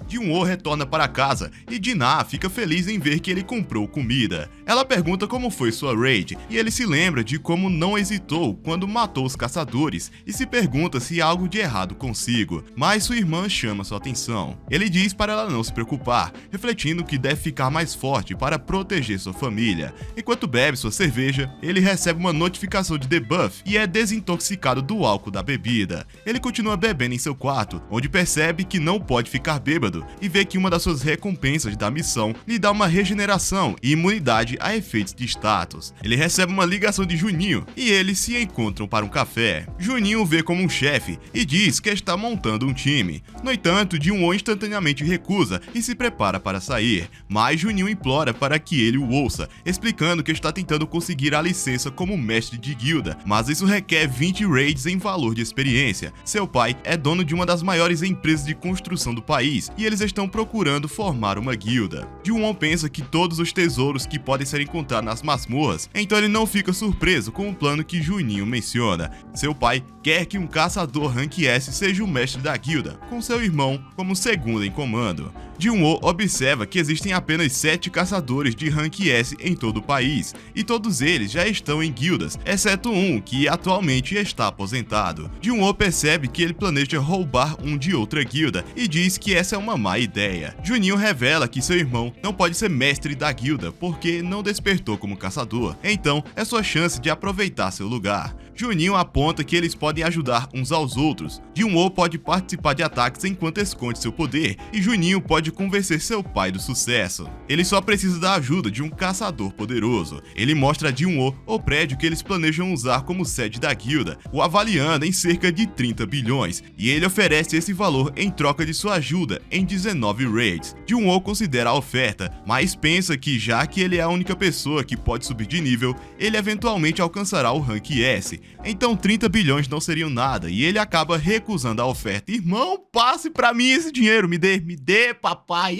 Jin-Woo retorna para casa e Jin-Ah fica feliz em ver que ele comprou comida. Ela pergunta como foi sua raid e ele se lembra de como não hesitou quando matou os caçadores e se pergunta se há algo de errado consigo, mas sua irmã chama sua atenção. Ele diz para ela não se preocupar, refletindo que deve ficar mais forte para proteger sua família. Enquanto bebe sua cerveja, ele recebe uma notificação de debuff e é desintoxicado do álcool da bebida. Ele continua bebendo em seu quarto, onde percebe que não pode ficar bêbado lado e vê que uma das suas recompensas da missão lhe dá uma regeneração e imunidade a efeitos de status. Ele recebe uma ligação de Juninho e eles se encontram para um café. Juninho o vê como um chefe e diz que está montando um time. No entanto, Jun-Woo instantaneamente recusa e se prepara para sair, mas Juninho implora para que ele o ouça, explicando que está tentando conseguir a licença como mestre de guilda, mas isso requer 20 raids em valor de experiência. Seu pai é dono de uma das maiores empresas de construção do país e eles estão procurando formar uma guilda. Jun-Woo pensa que todos os tesouros que podem ser encontrados nas masmorras, então ele não fica surpreso com o plano que Juninho menciona. Seu pai quer que um caçador Rank S seja o mestre da guilda, com seu irmão como segundo em comando. Jun-Woo observa que existem apenas 7 caçadores de Rank S em todo o país, e todos eles já estão em guildas, exceto um que atualmente está aposentado. Jun-Woo percebe que ele planeja roubar um de outra guilda e diz que essa é uma má ideia. Juninho revela que seu irmão não pode ser mestre da guilda porque não despertou como caçador, então é sua chance de aproveitar seu lugar. Juninho aponta que eles podem ajudar uns aos outros. Jun-Woo pode participar de ataques enquanto esconde seu poder, e Juninho pode convencer seu pai do sucesso. Ele só precisa da ajuda de um caçador poderoso. Ele mostra a Jun-Woo o prédio que eles planejam usar como sede da guilda, o avaliando em cerca de 30 bilhões, e ele oferece esse valor em troca de sua ajuda em 19 raids. Jun-Woo considera a oferta, mas pensa que já que ele é a única pessoa que pode subir de nível, ele eventualmente alcançará o Rank S. Então 30 bilhões não seriam nada e ele acaba recusando a oferta. Irmão, passe pra mim esse dinheiro, me dê, papai.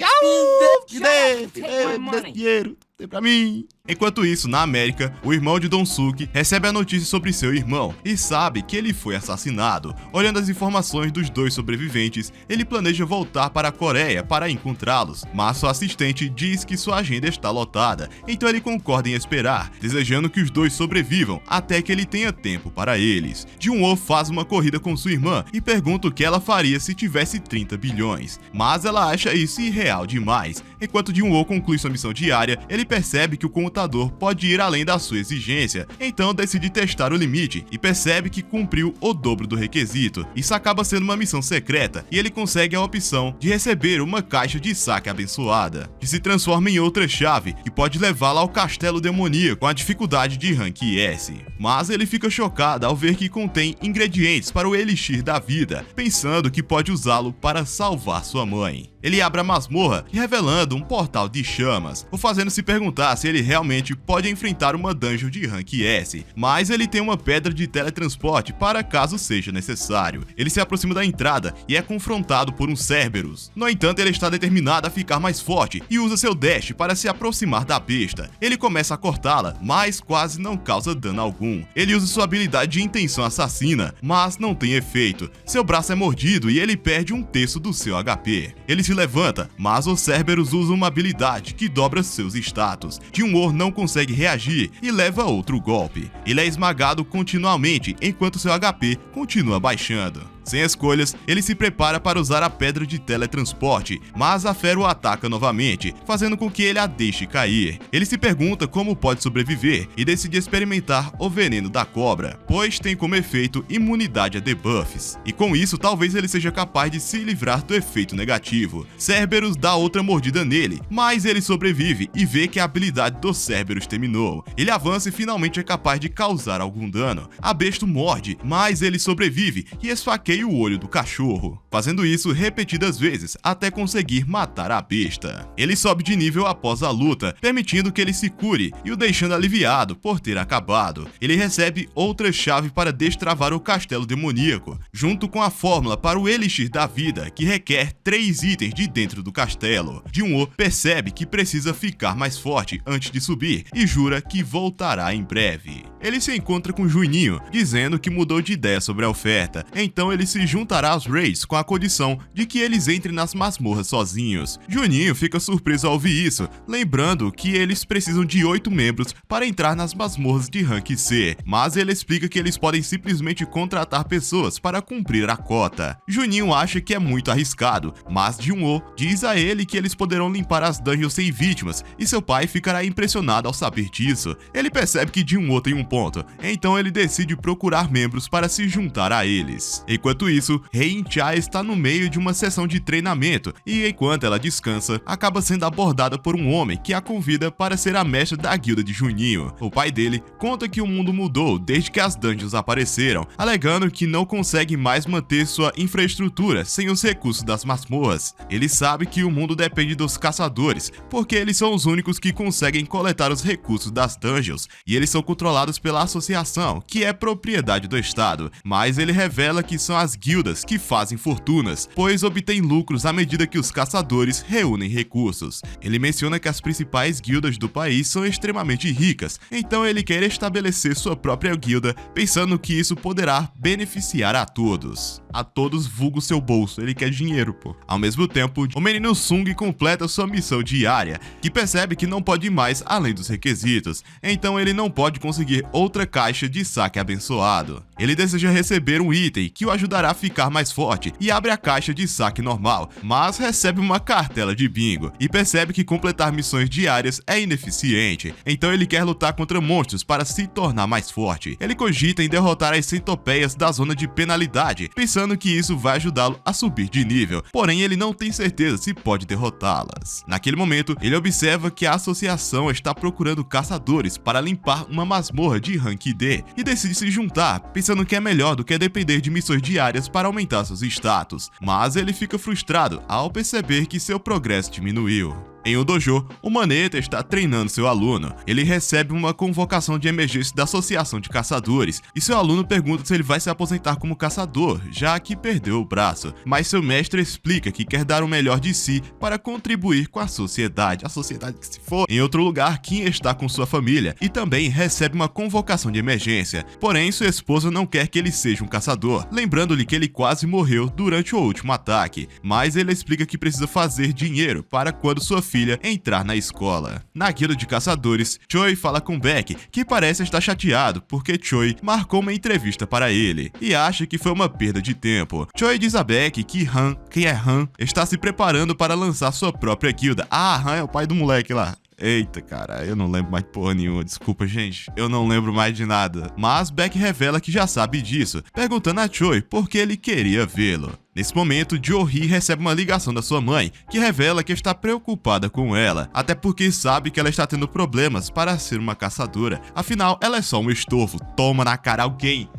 Me dê dinheiro. Dê pra mim. Enquanto isso, na América, o irmão de Donsuke recebe a notícia sobre seu irmão e sabe que ele foi assassinado. Olhando as informações dos dois sobreviventes, ele planeja voltar para a Coreia para encontrá-los, mas sua assistente diz que sua agenda está lotada, então ele concorda em esperar, desejando que os dois sobrevivam até que ele tenha tempo para eles. Jun-Woo faz uma corrida com sua irmã e pergunta o que ela faria se tivesse 30 bilhões, mas ela acha isso irreal demais. Enquanto Jun-Woo conclui sua missão diária, ele percebe que o computador pode ir além da sua exigência, então decide testar o limite e percebe que cumpriu o dobro do requisito. Isso acaba sendo uma missão secreta e ele consegue a opção de receber uma caixa de saque abençoada, que se transforma em outra chave que pode levá-la ao castelo demoníaco com a dificuldade de Rank S. Mas ele fica chocado ao ver que contém ingredientes para o Elixir da Vida, pensando que pode usá-lo para salvar sua mãe. Ele abre a masmorra, revelando um portal de chamas, o fazendo se perguntar se ele realmente pode enfrentar uma dungeon de Rank S, mas ele tem uma pedra de teletransporte para caso seja necessário. Ele se aproxima da entrada e é confrontado por um Cerberus. No entanto, ele está determinado a ficar mais forte e usa seu dash para se aproximar da besta. Ele começa a cortá-la, mas quase não causa dano algum. Ele usa sua habilidade de intenção assassina, mas não tem efeito. Seu braço é mordido e ele perde um terço do seu HP. Ele se levanta, mas o Cerberus usa uma habilidade que dobra seus status. Jun-Woo não consegue reagir e leva outro golpe. Ele é esmagado continuamente enquanto seu HP continua baixando. Sem escolhas, ele se prepara para usar a pedra de teletransporte, mas a fera o ataca novamente, fazendo com que ele a deixe cair. Ele se pergunta como pode sobreviver e decide experimentar o veneno da cobra, pois tem como efeito imunidade a debuffs. E com isso, talvez ele seja capaz de se livrar do efeito negativo. Cerberus dá outra mordida nele, mas ele sobrevive e vê que a habilidade do Cerberus terminou. Ele avança e finalmente é capaz de causar algum dano. A besta morde, mas ele sobrevive e esfaqueia o olho do cachorro, fazendo isso repetidas vezes até conseguir matar a besta. Ele sobe de nível após a luta, permitindo que ele se cure e o deixando aliviado por ter acabado. Ele recebe outra chave para destravar o castelo demoníaco, junto com a fórmula para o Elixir da Vida, que requer 3 itens de dentro do castelo. Jun-Woo percebe que precisa ficar mais forte antes de subir e jura que voltará em breve. Ele se encontra com Juninho, dizendo que mudou de ideia sobre a oferta, então ele se juntará aos raids com a condição de que eles entrem nas masmorras sozinhos. Juninho fica surpreso ao ouvir isso, lembrando que eles precisam de 8 membros para entrar nas masmorras de Rank C, mas ele explica que eles podem simplesmente contratar pessoas para cumprir a cota. Juninho acha que é muito arriscado, mas Jun-Woo diz a ele que eles poderão limpar as dungeons sem vítimas, e seu pai ficará impressionado ao saber disso. Ele percebe que Jun-Woo tem um ponto, então ele decide procurar membros para se juntar a eles. Enquanto Enquanto isso, Hei-in-Cha está no meio de uma sessão de treinamento e, enquanto ela descansa, acaba sendo abordada por um homem que a convida para ser a mestra da guilda de Juninho. O pai dele conta que o mundo mudou desde que as dungeons apareceram, alegando que não consegue mais manter sua infraestrutura sem os recursos das masmorras. Ele sabe que o mundo depende dos caçadores, porque eles são os únicos que conseguem coletar os recursos das dungeons, e eles são controlados pela associação, que é propriedade do estado, mas ele revela que são as guildas que fazem fortunas, pois obtêm lucros à medida que os caçadores reúnem recursos. Ele menciona que as principais guildas do país são extremamente ricas, então ele quer estabelecer sua própria guilda, pensando que isso poderá beneficiar a todos. A todos vulgo seu bolso, ele quer dinheiro, pô. Ao mesmo tempo, o menino Sung completa sua missão diária, que percebe que não pode ir mais além dos requisitos, então ele não pode conseguir outra caixa de saque abençoado. Ele deseja receber um item que o ajudará a ficar mais forte e abre a caixa de saque normal, mas recebe uma cartela de bingo e percebe que completar missões diárias é ineficiente, então ele quer lutar contra monstros para se tornar mais forte. Ele cogita em derrotar as centopeias da zona de penalidade, pensando que isso vai ajudá-lo a subir de nível, porém ele não tem certeza se pode derrotá-las. Naquele momento, ele observa que a associação está procurando caçadores para limpar uma masmorra de rank D e decide se juntar, pensando que é melhor do que depender de missões diárias para aumentar seus status, mas ele fica frustrado ao perceber que seu progresso diminuiu. Em um dojo, o Maneta está treinando seu aluno. Ele recebe uma convocação de emergência da Associação de Caçadores, e seu aluno pergunta se ele vai se aposentar como caçador, já que perdeu o braço. Mas seu mestre explica que quer dar o melhor de si para contribuir com a sociedade que se for. Em outro lugar, Kim está com sua família e também recebe uma convocação de emergência. Porém, sua esposa não quer que ele seja um caçador, lembrando-lhe que ele quase morreu durante o último ataque. Mas ele explica que precisa fazer dinheiro para quando sua filha entrar na escola. Na guilda de caçadores, Choi fala com Beck, que parece estar chateado porque Choi marcou uma entrevista para ele e acha que foi uma perda de tempo. Choi diz a Beck que Han, quem é Han, está se preparando para lançar sua própria guilda. Ah, Han é o pai do moleque lá. Eita, cara, eu não lembro mais de porra nenhuma, desculpa, gente, eu não lembro mais de nada. Mas Beck revela que já sabe disso, perguntando a Choi por que ele queria vê-lo. Nesse momento, Jo-hee recebe uma ligação da sua mãe, que revela que está preocupada com ela, até porque sabe que ela está tendo problemas para ser uma caçadora. Afinal, ela é só um estorvo. Toma na cara, alguém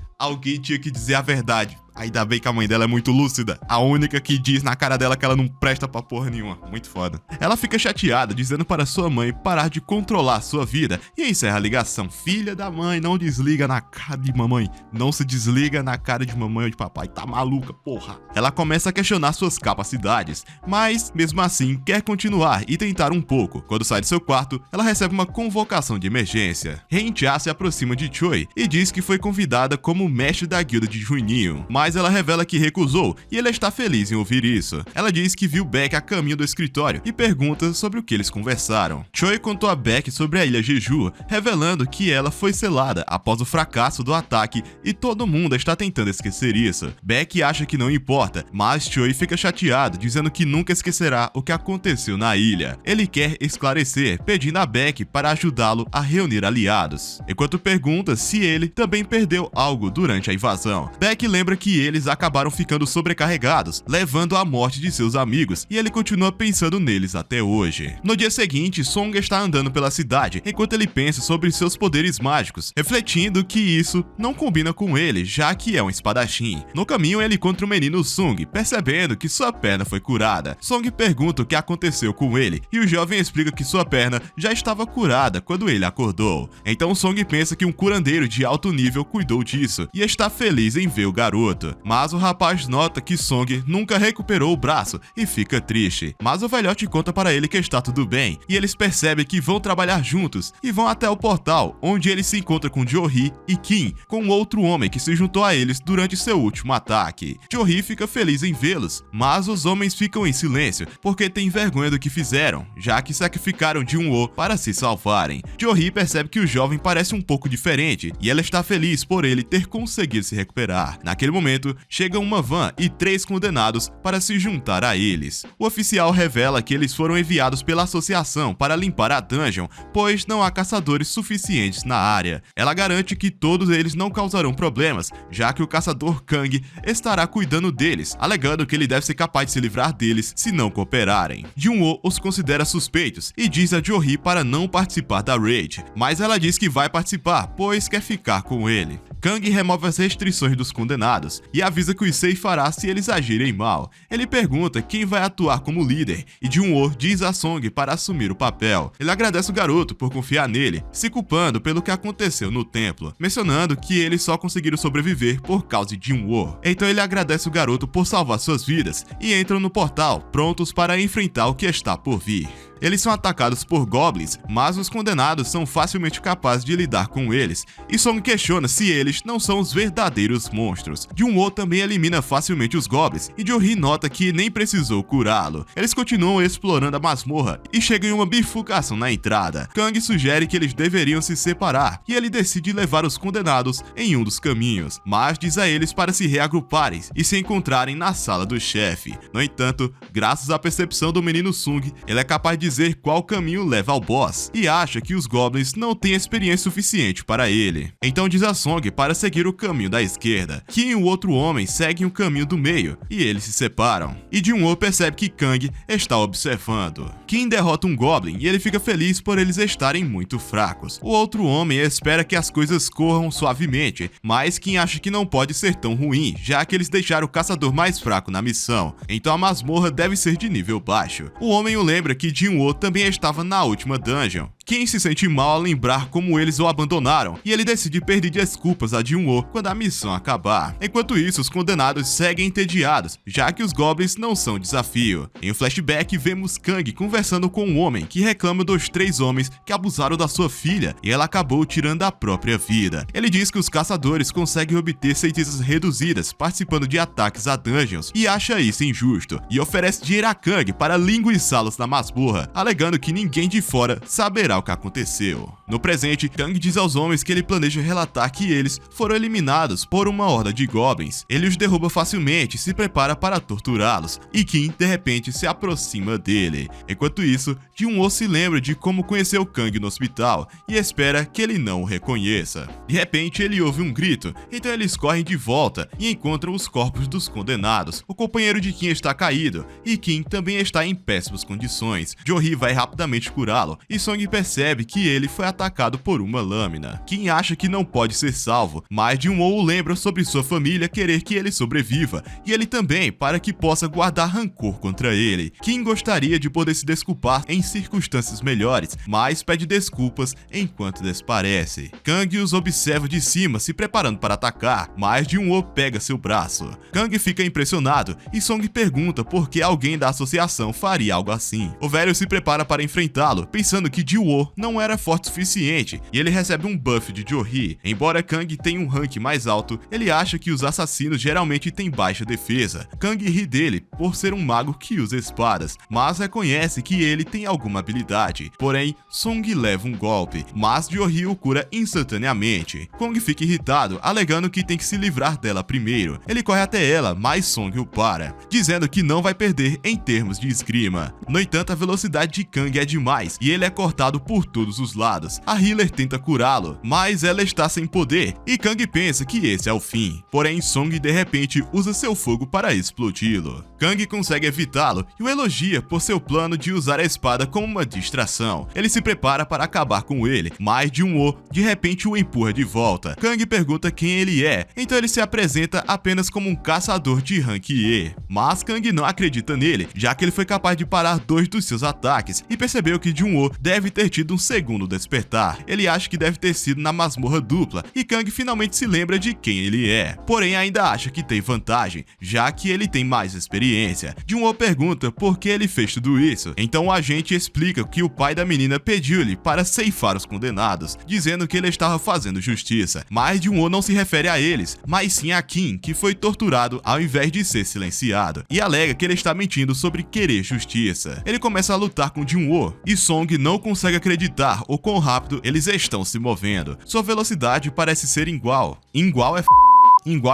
tinha que dizer a verdade. Ainda bem que a mãe dela é muito lúcida. A única que diz na cara dela que ela não presta pra porra nenhuma. Muito foda. Ela fica chateada, dizendo para sua mãe parar de controlar sua vida e encerra a ligação. Filha da mãe, não desliga na cara de mamãe. Não se desliga na cara de mamãe ou de papai. Tá maluca, porra. Ela começa a questionar suas capacidades, mas, mesmo assim, quer continuar e tentar um pouco. Quando sai de seu quarto, ela recebe uma convocação de emergência. Hei-in-Cha se aproxima de Choi e diz que foi convidada como mestre da guilda de Juninho, mas ela revela que recusou e ele está feliz em ouvir isso. Ela diz que viu Beck a caminho do escritório e pergunta sobre o que eles conversaram. Choi contou a Beck sobre a ilha Jeju, revelando que ela foi selada após o fracasso do ataque e todo mundo está tentando esquecer isso. Beck acha que não importa, mas Choi fica chateado, dizendo que nunca esquecerá o que aconteceu na ilha. Ele quer esclarecer, pedindo a Beck para ajudá-lo a reunir aliados, enquanto pergunta se ele também perdeu algo durante a invasão. Beck lembra que eles acabaram ficando sobrecarregados, levando à morte de seus amigos, e ele continua pensando neles até hoje. No dia seguinte, Song está andando pela cidade, enquanto ele pensa sobre seus poderes mágicos, refletindo que isso não combina com ele, já que é um espadachim. No caminho, ele encontra o menino Sung, percebendo que sua perna foi curada. Song pergunta o que aconteceu com ele, e o jovem explica que sua perna já estava curada quando ele acordou. Então Song pensa que um curandeiro de alto nível cuidou disso, e está feliz em ver o garoto. Mas o rapaz nota que Song nunca recuperou o braço e fica triste. Mas o velhote conta para ele que está tudo bem, e eles percebem que vão trabalhar juntos e vão até o portal, onde ele se encontra com Jo-hee e Kim, com outro homem que se juntou a eles durante seu último ataque. Jo-hee fica feliz em vê-los, mas os homens ficam em silêncio porque têm vergonha do que fizeram, já que sacrificaram Jun-woo para se salvarem. Jo-hee percebe que o jovem parece um pouco diferente e ela está feliz por ele ter conseguido se recuperar. Naquele momento, momento, chega uma van e 3 condenados para se juntar a eles. O oficial revela que eles foram enviados pela associação para limpar a dungeon, pois não há caçadores suficientes na área. Ela garante que todos eles não causarão problemas, já que o caçador Kang estará cuidando deles, alegando que ele deve ser capaz de se livrar deles se não cooperarem. Jun-Woo os considera suspeitos e diz a Jo-Hee para não participar da raid, mas ela diz que vai participar, pois quer ficar com ele. Kang remove as restrições dos condenados e avisa que o Issei fará se eles agirem mal. Ele pergunta quem vai atuar como líder e Jun-Woo diz a Song para assumir o papel. Ele agradece o garoto por confiar nele, se culpando pelo que aconteceu no templo, mencionando que eles só conseguiram sobreviver por causa de Jun-Woo. Então ele agradece o garoto por salvar suas vidas e entram no portal, prontos para enfrentar o que está por vir. Eles são atacados por goblins, mas os condenados são facilmente capazes de lidar com eles, e Song questiona se eles não são os verdadeiros monstros. Jun-Woo também elimina facilmente os goblins, e Jo-Hee nota que nem precisou curá-lo. Eles continuam explorando a masmorra e chegam em uma bifurcação na entrada. Kang sugere que eles deveriam se separar, e ele decide levar os condenados em um dos caminhos, mas diz a eles para se reagruparem e se encontrarem na sala do chefe. No entanto, graças à percepção do menino Sung, ele é capaz de dizer qual caminho leva ao boss, e acha que os goblins não têm experiência suficiente para ele. Então diz a Song para seguir o caminho da esquerda. Kim e o outro homem seguem o caminho do meio, e eles se separam. E Jun-Woo percebe que Kang está observando. Kim derrota um goblin e ele fica feliz por eles estarem muito fracos. O outro homem espera que as coisas corram suavemente, mas Kim acha que não pode ser tão ruim, já que eles deixaram o caçador mais fraco na missão. Então a masmorra deve ser de nível baixo. O homem o lembra que Jun-Woo também estava na última dungeon. Kim se sente mal ao lembrar como eles o abandonaram, e ele decide pedir desculpas a Jun-Woo quando a missão acabar. Enquanto isso, os condenados seguem entediados, já que os goblins não são desafio. Em um flashback, vemos Kang conversando com um homem que reclama dos 3 homens que abusaram da sua filha, e ela acabou tirando a própria vida. Ele diz que os caçadores conseguem obter feitiços reduzidas participando de ataques a dungeons, e acha isso injusto, e oferece dinheiro a Kang para linguiçá-los na masmorra, alegando que ninguém de fora saberá o que aconteceu. No presente, Kang diz aos homens que ele planeja relatar que eles foram eliminados por uma horda de goblins. Ele os derruba facilmente e se prepara para torturá-los, e Kim de repente se aproxima dele. Enquanto isso, Jun-Woo se lembra de como conheceu Kang no hospital e espera que ele não o reconheça. De repente, ele ouve um grito, então eles correm de volta e encontram os corpos dos condenados. O companheiro de Kim está caído e Kim também está em péssimas condições. Jo-Hee vai rapidamente curá-lo e Song percebe que ele foi atacado por uma lâmina. Kim acha que não pode ser salvo, mas Jun-Woo lembra sobre sua família querer que ele sobreviva, e ele também para que possa guardar rancor contra ele. Kim gostaria de poder se desculpar em circunstâncias melhores, mas pede desculpas enquanto desaparece. Kang os observa de cima se preparando para atacar, mas Jun-Woo pega seu braço. Kang fica impressionado e Song pergunta por que alguém da associação faria algo assim. O velho se prepara para enfrentá-lo, pensando que Jun-Woo não era forte o suficiente, e ele recebe um buff de Jo-Hee. Embora Kang tenha um rank mais alto, ele acha que os assassinos geralmente têm baixa defesa. Kang ri dele por ser um mago que usa espadas, mas reconhece que ele tem alguma habilidade. Porém, Song leva um golpe, mas Jo-Hee o cura instantaneamente. Kang fica irritado, alegando que tem que se livrar dela primeiro. Ele corre até ela, mas Song o para, dizendo que não vai perder em termos de esgrima. No entanto, a velocidade de Kang é demais, e ele é cortado por todos os lados. A healer tenta curá-lo, mas ela está sem poder, e Kang pensa que esse é o fim. Porém, Song de repente usa seu fogo para explodi-lo. Kang consegue evitá-lo e o elogia por seu plano de usar a espada como uma distração. Ele se prepara para acabar com ele, mas Jun-Woo de repente o empurra de volta. Kang pergunta quem ele é, então ele se apresenta apenas como um caçador de rank E. Mas Kang não acredita nele, já que ele foi capaz de parar 2 dos seus ataques e percebeu que Jun-Woo deve ter tido um segundo despertar. Ele acha que deve ter sido na masmorra dupla, e Kang finalmente se lembra de quem ele é. Porém, ainda acha que tem vantagem, já que ele tem mais experiência. Jun-Woo pergunta por que ele fez tudo isso. Então o agente explica que o pai da menina pediu-lhe para ceifar os condenados, dizendo que ele estava fazendo justiça. Mas Jun-Woo não se refere a eles, mas sim a Kim, que foi torturado ao invés de ser silenciado, e alega que ele está mentindo sobre querer justiça. Ele começa a lutar com Jun-Woo, e Song não consegue acreditar o quão rápido eles estão se movendo. Sua velocidade parece ser igual. Igual é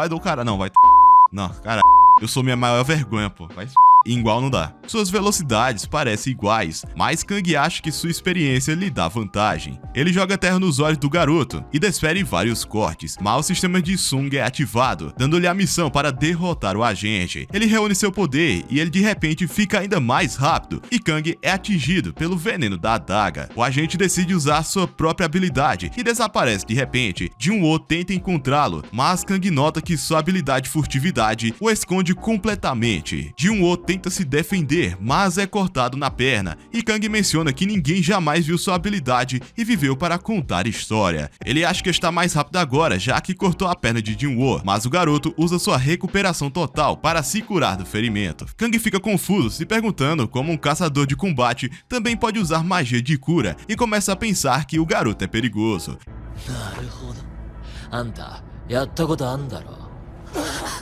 do cara, não, vai Não, cara, eu sou minha maior vergonha, pô. Vai se igual não dá. Suas velocidades parecem iguais, mas Kang acha que sua experiência lhe dá vantagem. Ele joga terra nos olhos do garoto e desfere vários cortes, mas o sistema de Sung é ativado, dando-lhe a missão para derrotar o agente. Ele reúne seu poder e ele de repente fica ainda mais rápido e Kang é atingido pelo veneno da adaga. O agente decide usar sua própria habilidade e desaparece de repente. Jin-Woo tenta encontrá-lo, mas Kang nota que sua habilidade furtividade o esconde completamente. Jin-Woo tenta se defender, mas é cortado na perna, e Kang menciona que ninguém jamais viu sua habilidade e viveu para contar história. Ele acha que está mais rápido agora, já que cortou a perna de Jin-Woo, mas o garoto usa sua recuperação total para se curar do ferimento. Kang fica confuso, se perguntando como um caçador de combate também pode usar magia de cura, e começa a pensar que o garoto é perigoso.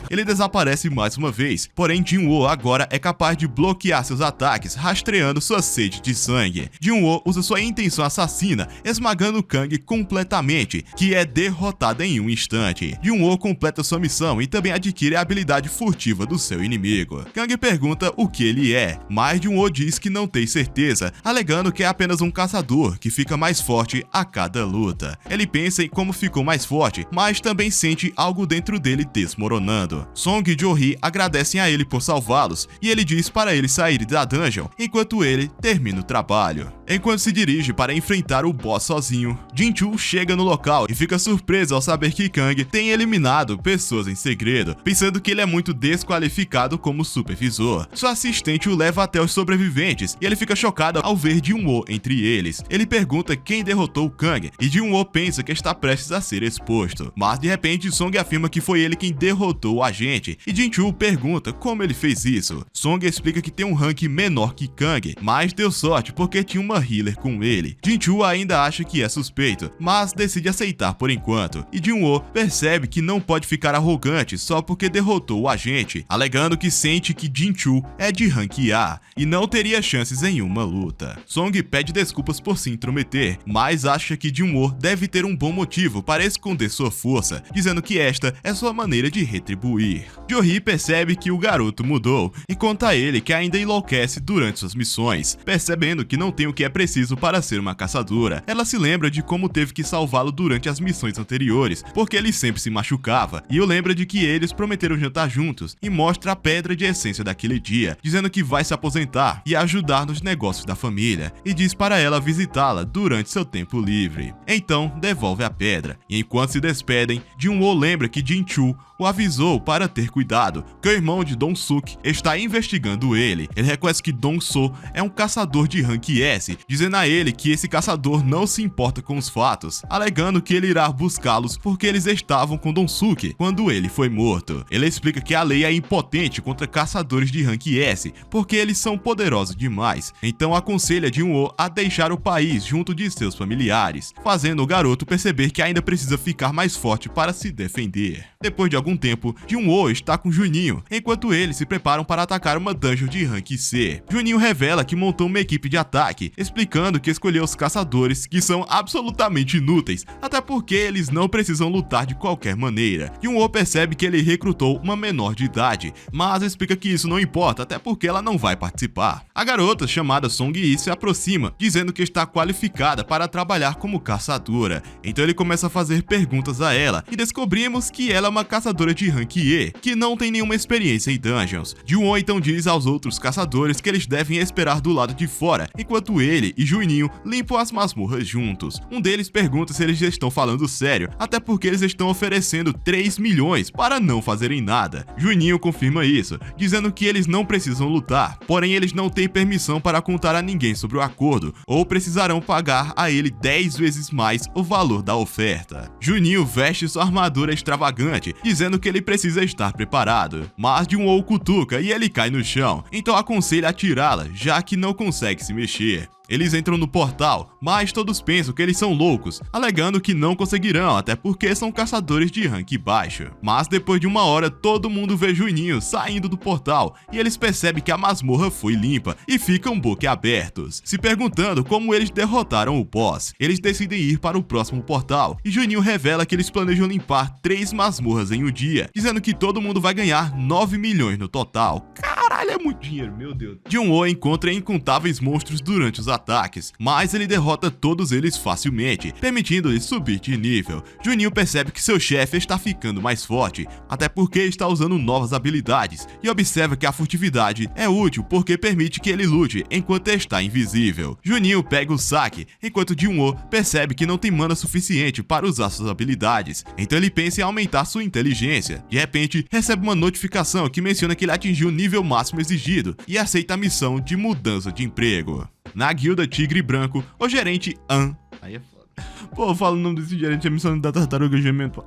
Ele desaparece mais uma vez, porém Jin-Woo agora é capaz de bloquear seus ataques, rastreando sua sede de sangue. Jin-Woo usa sua intenção assassina, esmagando Kang completamente, que é derrotada em um instante. Jin-Woo completa sua missão e também adquire a habilidade furtiva do seu inimigo. Kang pergunta o que ele é, mas Jin-Woo diz que não tem certeza, alegando que é apenas um caçador que fica mais forte a cada luta. Ele pensa em como ficou mais forte, mas também sente algo dentro dele desmoronando. Song e Jo-hee agradecem a ele por salvá-los e ele diz para eles saírem da dungeon enquanto ele termina o trabalho. Enquanto se dirige para enfrentar o boss sozinho, Jin-Chul chega no local e fica surpreso ao saber que Kang tem eliminado pessoas em segredo, pensando que ele é muito desqualificado como supervisor. Sua assistente o leva até os sobreviventes e ele fica chocado ao ver Jin-Woo entre eles. Ele pergunta quem derrotou o Kang e Jin-Woo pensa que está prestes a ser exposto, mas de repente Song afirma que foi ele quem derrotou o agente e Jin-Chul pergunta como ele fez isso. Song explica que tem um rank menor que Kang, mas deu sorte porque tinha uma healer com ele. Jin-Chul ainda acha que é suspeito, mas decide aceitar por enquanto, e Jin-Woo percebe que não pode ficar arrogante só porque derrotou o agente, alegando que sente que Jin-Chul é de rank A e não teria chances em uma luta. Song pede desculpas por se intrometer, mas acha que Jin-Woo deve ter um bom motivo para esconder sua força, dizendo que esta é sua maneira de retribuir. Jo-hee percebe que o garoto mudou e conta a ele que ainda enlouquece durante suas missões, percebendo que não tem o que é preciso para ser uma caçadora. Ela se lembra de como teve que salvá-lo durante as missões anteriores, porque ele sempre se machucava, e o lembra de que eles prometeram jantar juntos e mostra a pedra de essência daquele dia, dizendo que vai se aposentar e ajudar nos negócios da família, e diz para ela visitá-la durante seu tempo livre. Então devolve a pedra, e enquanto se despedem, Jin-Woo lembra que Jin-Chul o avisou para ter cuidado, que o irmão de Dong-Suk está investigando ele. Ele reconhece que Dong-So é um caçador de rank S, dizendo a ele que esse caçador não se importa com os fatos, alegando que ele irá buscá-los porque eles estavam com Dong-Suk quando ele foi morto. Ele explica que a lei é impotente contra caçadores de rank S, porque eles são poderosos demais, então aconselha Jin-Woo a deixar o país junto de seus familiares, fazendo o garoto perceber que ainda precisa ficar mais forte para se defender. Depois de algum tempo, Jin-Woo está com Juninho, enquanto eles se preparam para atacar uma dungeon de rank C. Juninho revela que montou uma equipe de ataque, explicando que escolheu os caçadores, que são absolutamente inúteis, até porque eles não precisam lutar de qualquer maneira. Jin-Woo percebe que ele recrutou uma menor de idade, mas explica que isso não importa, até porque ela não vai participar. A garota, chamada Song-Yi, se aproxima, dizendo que está qualificada para trabalhar como caçadora. Então ele começa a fazer perguntas a ela, e descobrimos que ela é uma caçadora de rank E, que não tem nenhuma experiência em dungeons. Jin-Woo então diz aos outros caçadores que eles devem esperar do lado de fora, enquanto ele e Juninho limpam as masmorras juntos. Um deles pergunta se eles estão falando sério, até porque eles estão oferecendo 3 milhões para não fazerem nada. Juninho confirma isso, dizendo que eles não precisam lutar, porém eles não têm permissão para contar a ninguém sobre o acordo, ou precisarão pagar a ele 10 vezes mais o valor da oferta. Juninho veste sua armadura extravagante, dizendo que ele precisa estar preparado, mas Jin-Woo cutuca e ele cai no chão, então aconselha a tirá-la, já que não consegue se mexer. Eles entram no portal, mas todos pensam que eles são loucos, alegando que não conseguirão, até porque são caçadores de rank baixo. Mas depois de uma hora, todo mundo vê Juninho saindo do portal, e eles percebem que a masmorra foi limpa, e ficam boquiabertos, se perguntando como eles derrotaram o boss. Eles decidem ir para o próximo portal, e Juninho revela que eles planejam limpar 3 masmorras em um dia, dizendo que todo mundo vai ganhar 9 milhões no total. Caralho, é muito dinheiro, meu Deus. Jun-Woo encontra incontáveis monstros durante os ataques, mas ele derrota todos eles facilmente, permitindo-lhe subir de nível. Juninho percebe que seu chefe está ficando mais forte, até porque está usando novas habilidades, e observa que a furtividade é útil porque permite que ele lute enquanto está invisível. Juninho pega o saque, enquanto Jun-Woo percebe que não tem mana suficiente para usar suas habilidades, então ele pensa em aumentar sua inteligência. De repente, recebe uma notificação que menciona que ele atingiu o nível máximo exigido e aceita a missão de mudança de emprego. Na guilda Tigre Branco, o gerente An... Aí é foda. Pô, fala o nome desse gerente, a missão da Tartaruga Gemendo.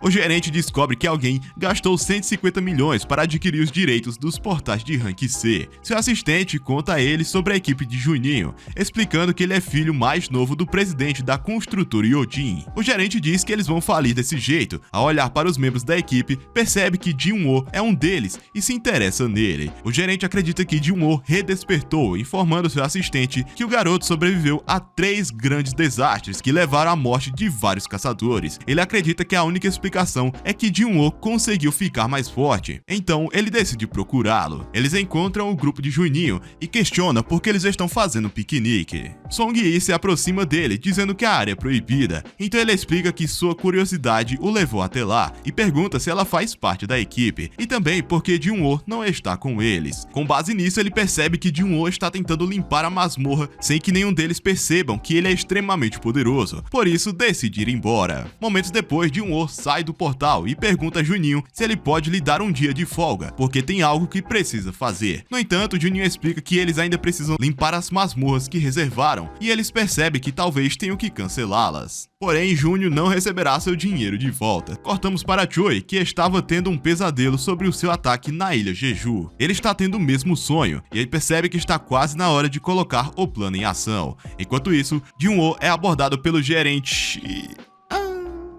O gerente descobre que alguém gastou 150 milhões para adquirir os direitos dos portais de rank C. Seu assistente conta a ele sobre a equipe de Juninho, explicando que ele é filho mais novo do presidente da construtora Yojin. O gerente diz que eles vão falir desse jeito. Ao olhar para os membros da equipe, percebe que Jun-Woo é um deles e se interessa nele. O gerente acredita que Jun-Woo redespertou, informando seu assistente que o garoto sobreviveu a 3 grandes desastres que levaram à morte de vários caçadores. Ele acredita que a única explicação é que Jun-Woo conseguiu ficar mais forte, então ele decide procurá-lo. Eles encontram o grupo de Juninho e questiona por que eles estão fazendo um piquenique. Song-Yi se aproxima dele, dizendo que a área é proibida, então ele explica que sua curiosidade o levou até lá e pergunta se ela faz parte da equipe, e também porque Jun-Woo não está com eles. Com base nisso, ele percebe que Jun-Woo está tentando limpar a masmorra sem que nenhum deles percebam que ele é extremamente poderoso, por isso decide ir embora. Momentos depois, Jun-Woo sai do portal e pergunta a Juninho se ele pode lhe dar um dia de folga, porque tem algo que precisa fazer. No entanto, Juninho explica que eles ainda precisam limpar as masmorras que reservaram, e eles percebem que talvez tenham que cancelá-las. Porém, Júnior não receberá seu dinheiro de volta. Cortamos para Choi, que estava tendo um pesadelo sobre o seu ataque na ilha Jeju. Ele está tendo o mesmo sonho, e ele percebe que está quase na hora de colocar o plano em ação. Enquanto isso, Jun-Woo é abordado pelo gerente...